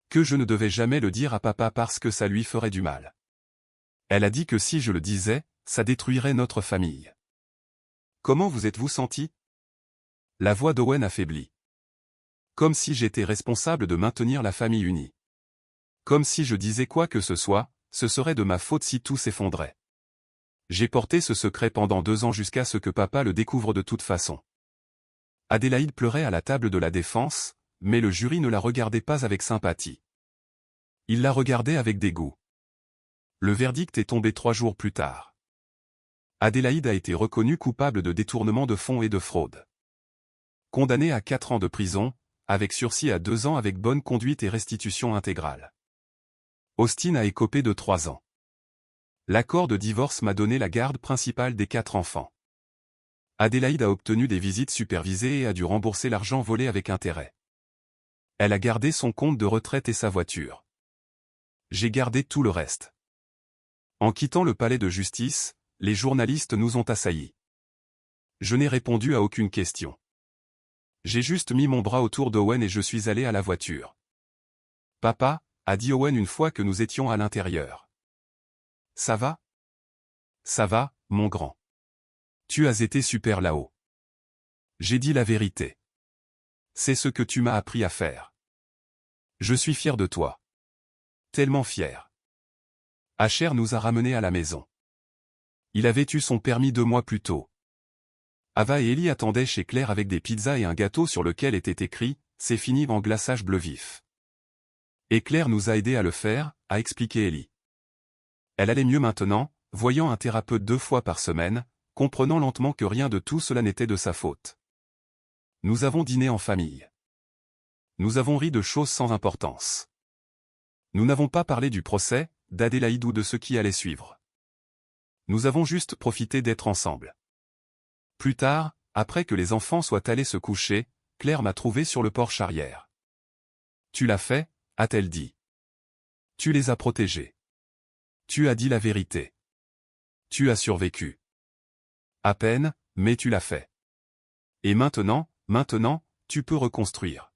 Que je ne devais jamais le dire à papa parce que ça lui ferait du mal. Elle a dit que si je le disais, ça détruirait notre famille. Comment vous êtes-vous senti? La voix d'Owen affaiblit. Comme si j'étais responsable de maintenir la famille unie. Comme si je disais quoi que ce soit, ce serait de ma faute si tout s'effondrait. J'ai porté ce secret pendant 2 ans jusqu'à ce que papa le découvre de toute façon. Adélaïde pleurait à la table de la défense, mais le jury ne la regardait pas avec sympathie. Il la regardait avec dégoût. Le verdict est tombé 3 jours plus tard. Adélaïde a été reconnue coupable de détournement de fonds et de fraude. Condamnée à 4 ans de prison, avec sursis à 2 ans avec bonne conduite et restitution intégrale. Austin a écopé de 3 ans. L'accord de divorce m'a donné la garde principale des 4 enfants. Adélaïde a obtenu des visites supervisées et a dû rembourser l'argent volé avec intérêt. Elle a gardé son compte de retraite et sa voiture. J'ai gardé tout le reste. En quittant le palais de justice, les journalistes nous ont assaillis. Je n'ai répondu à aucune question. J'ai juste mis mon bras autour d'Owen et je suis allé à la voiture. « Papa » a dit Owen une fois que nous étions à l'intérieur. « Ça va ? » ?»« Ça va, mon grand. Tu as été super là-haut. » J'ai dit la vérité. C'est ce que tu m'as appris à faire. Je suis fier de toi. Tellement fier. Asher nous a ramenés à la maison. Il avait eu son permis 2 mois plus tôt. Ava et Ellie attendaient chez Claire avec des pizzas et un gâteau sur lequel était écrit « C'est fini en glaçage bleu vif ». Et Claire nous a aidés à le faire, a expliqué Ellie. Elle allait mieux maintenant, voyant un thérapeute 2 fois par semaine, comprenant lentement que rien de tout cela n'était de sa faute. Nous avons dîné en famille. Nous avons ri de choses sans importance. Nous n'avons pas parlé du procès, d'Adélaïde ou de ce qui allait suivre. Nous avons juste profité d'être ensemble. Plus tard, après que les enfants soient allés se coucher, Claire m'a trouvé sur le porche arrière. « Tu l'as fait » a-t-elle dit. « Tu les as protégés. Tu as dit la vérité. Tu as survécu. À peine, mais tu l'as fait. Et maintenant, tu peux reconstruire.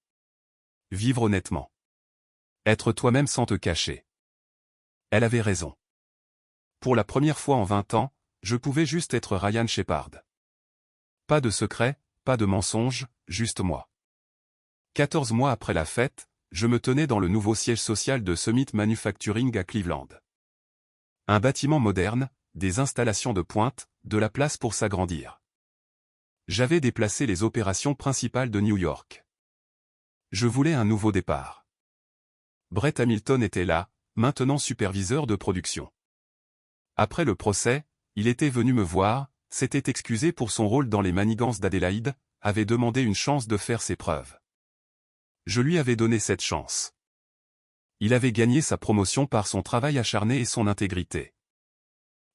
Vivre honnêtement. Être toi-même sans te cacher. » Elle avait raison. Pour la première fois en 20 ans, je pouvais juste être Ryan Shepard. Pas de secret, pas de mensonge, juste moi. 14 mois après la fête, je me tenais dans le nouveau siège social de Summit Manufacturing à Cleveland. Un bâtiment moderne, des installations de pointe, de la place pour s'agrandir. J'avais déplacé les opérations principales de New York. Je voulais un nouveau départ. Brett Hamilton était là, maintenant superviseur de production. Après le procès, il était venu me voir, s'était excusé pour son rôle dans les manigances d'Adélaïde, avait demandé une chance de faire ses preuves. Je lui avais donné cette chance. Il avait gagné sa promotion par son travail acharné et son intégrité.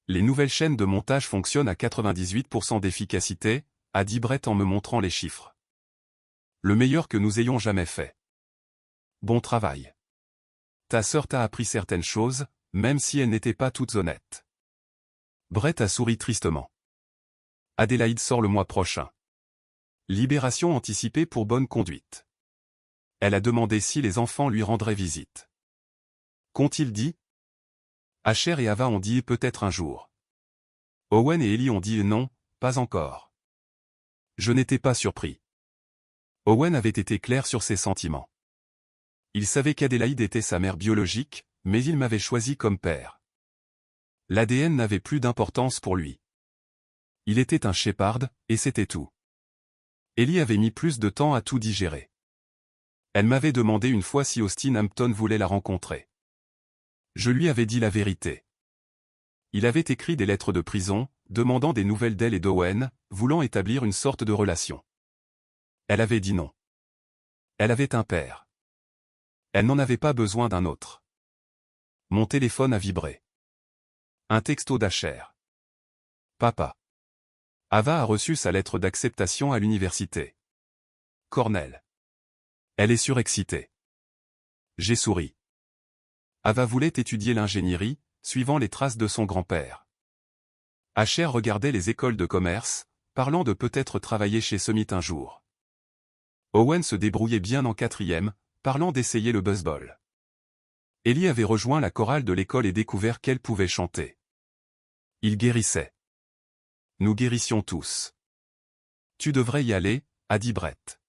Les nouvelles chaînes de montage fonctionnent à 98% d'efficacité, a dit Brett en me montrant les chiffres. Le meilleur que nous ayons jamais fait. Bon travail. Ta sœur t'a appris certaines choses, même si elles n'étaient pas toutes honnêtes. Brett a souri tristement. Adélaïde sort le mois prochain. Libération anticipée pour bonne conduite. Elle a demandé si les enfants lui rendraient visite. Qu'ont-ils dit? Asher et Ava ont dit peut-être un jour. Owen et Ellie ont dit non, pas encore. Je n'étais pas surpris. Owen avait été clair sur ses sentiments. Il savait qu'Adélaïde était sa mère biologique, mais il m'avait choisi comme père. L'ADN n'avait plus d'importance pour lui. Il était un Shepard, et c'était tout. Ellie avait mis plus de temps à tout digérer. Elle m'avait demandé une fois si Austin Hampton voulait la rencontrer. Je lui avais dit la vérité. Il avait écrit des lettres de prison, demandant des nouvelles d'elle et d'Owen, voulant établir une sorte de relation. Elle avait dit non. Elle avait un père. Elle n'en avait pas besoin d'un autre. Mon téléphone a vibré. Un texto d'Asher. Papa. Ava a reçu sa lettre d'acceptation à l'université. Cornell. Elle est surexcitée. J'ai souri. Ava voulait étudier l'ingénierie, suivant les traces de son grand-père. Asher regardait les écoles de commerce, parlant de peut-être travailler chez Summit un jour. Owen se débrouillait bien en 4e, parlant d'essayer le baseball. Ellie avait rejoint la chorale de l'école et découvert qu'elle pouvait chanter. Il guérissait. Nous guérissions tous. Tu devrais y aller, a dit Brett.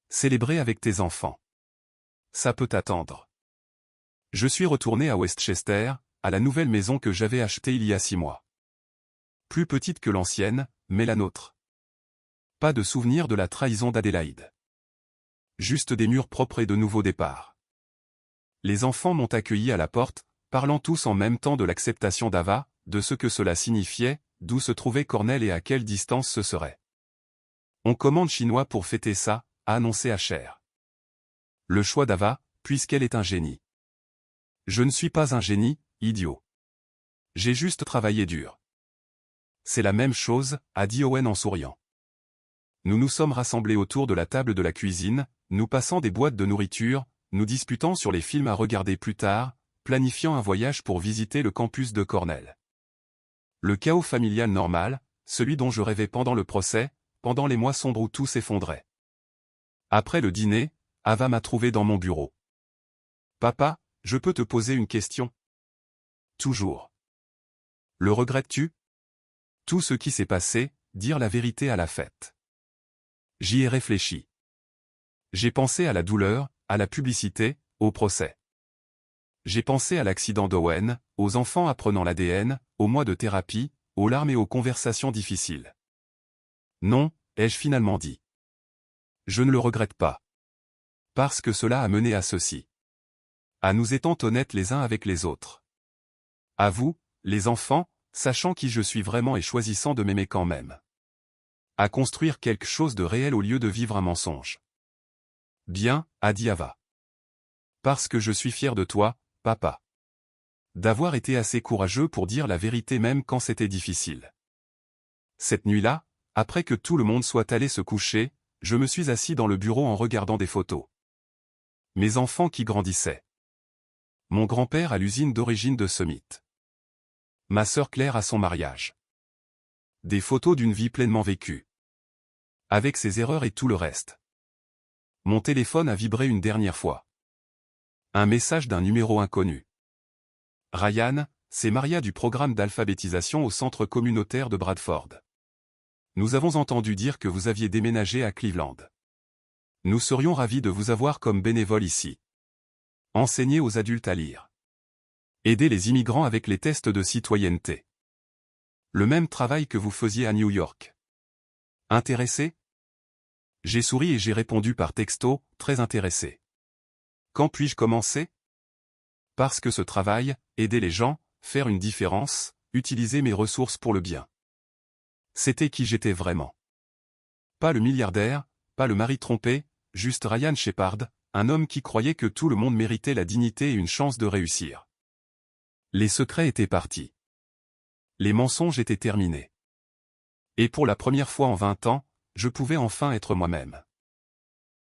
Célébrer avec tes enfants. Ça peut attendre. Je suis retourné à Westchester, à la nouvelle maison que j'avais achetée il y a 6 mois. Plus petite que l'ancienne, mais la nôtre. Pas de souvenir de la trahison d'Adélaïde. Juste des murs propres et de nouveaux départs. Les enfants m'ont accueilli à la porte, parlant tous en même temps de l'acceptation d'Ava, de ce que cela signifiait, d'où se trouvait Cornell et à quelle distance ce serait. On commande chinois pour fêter ça, a annoncé Asher. Le choix d'Ava, puisqu'elle est un génie. Je ne suis pas un génie, idiot. J'ai juste travaillé dur. C'est la même chose, a dit Owen en souriant. Nous nous sommes rassemblés autour de la table de la cuisine, nous passant des boîtes de nourriture, nous disputant sur les films à regarder plus tard, planifiant un voyage pour visiter le campus de Cornell. Le chaos familial normal, celui dont je rêvais pendant le procès, pendant les mois sombres où tout s'effondrait. Après le dîner, Ava m'a trouvé dans mon bureau. Papa, je peux te poser une question? Toujours. Le regrettes-tu? Tout ce qui s'est passé, dire la vérité à la fête. J'y ai réfléchi. J'ai pensé à la douleur, à la publicité, au procès. J'ai pensé à l'accident d'Owen, aux enfants apprenant l'ADN, aux mois de thérapie, aux larmes et aux conversations difficiles. Non, ai-je finalement dit. Je ne le regrette pas. Parce que cela a mené à ceci. À nous étant honnêtes les uns avec les autres. À vous, les enfants, sachant qui je suis vraiment et choisissant de m'aimer quand même. À construire quelque chose de réel au lieu de vivre un mensonge. Bien, a dit Ava. Parce que je suis fier de toi, papa. D'avoir été assez courageux pour dire la vérité même quand c'était difficile. Cette nuit-là, après que tout le monde soit allé se coucher, je me suis assis dans le bureau en regardant des photos. Mes enfants qui grandissaient. Mon grand-père à l'usine d'origine de Summit. Ma sœur Claire à son mariage. Des photos d'une vie pleinement vécue. Avec ses erreurs et tout le reste. Mon téléphone a vibré une dernière fois. Un message d'un numéro inconnu. Ryan, c'est Maria du programme d'alphabétisation au centre communautaire de Bradford. Nous avons entendu dire que vous aviez déménagé à Cleveland. Nous serions ravis de vous avoir comme bénévole ici. Enseigner aux adultes à lire. Aider les immigrants avec les tests de citoyenneté. Le même travail que vous faisiez à New York. Intéressé? J'ai souri et j'ai répondu par texto, très intéressé. Quand puis-je commencer? Parce que ce travail, aider les gens, faire une différence, utiliser mes ressources pour le bien. C'était qui j'étais vraiment. Pas le milliardaire, pas le mari trompé, juste Ryan Shepard, un homme qui croyait que tout le monde méritait la dignité et une chance de réussir. Les secrets étaient partis. Les mensonges étaient terminés. Et pour la première fois en 20 ans, je pouvais enfin être moi-même.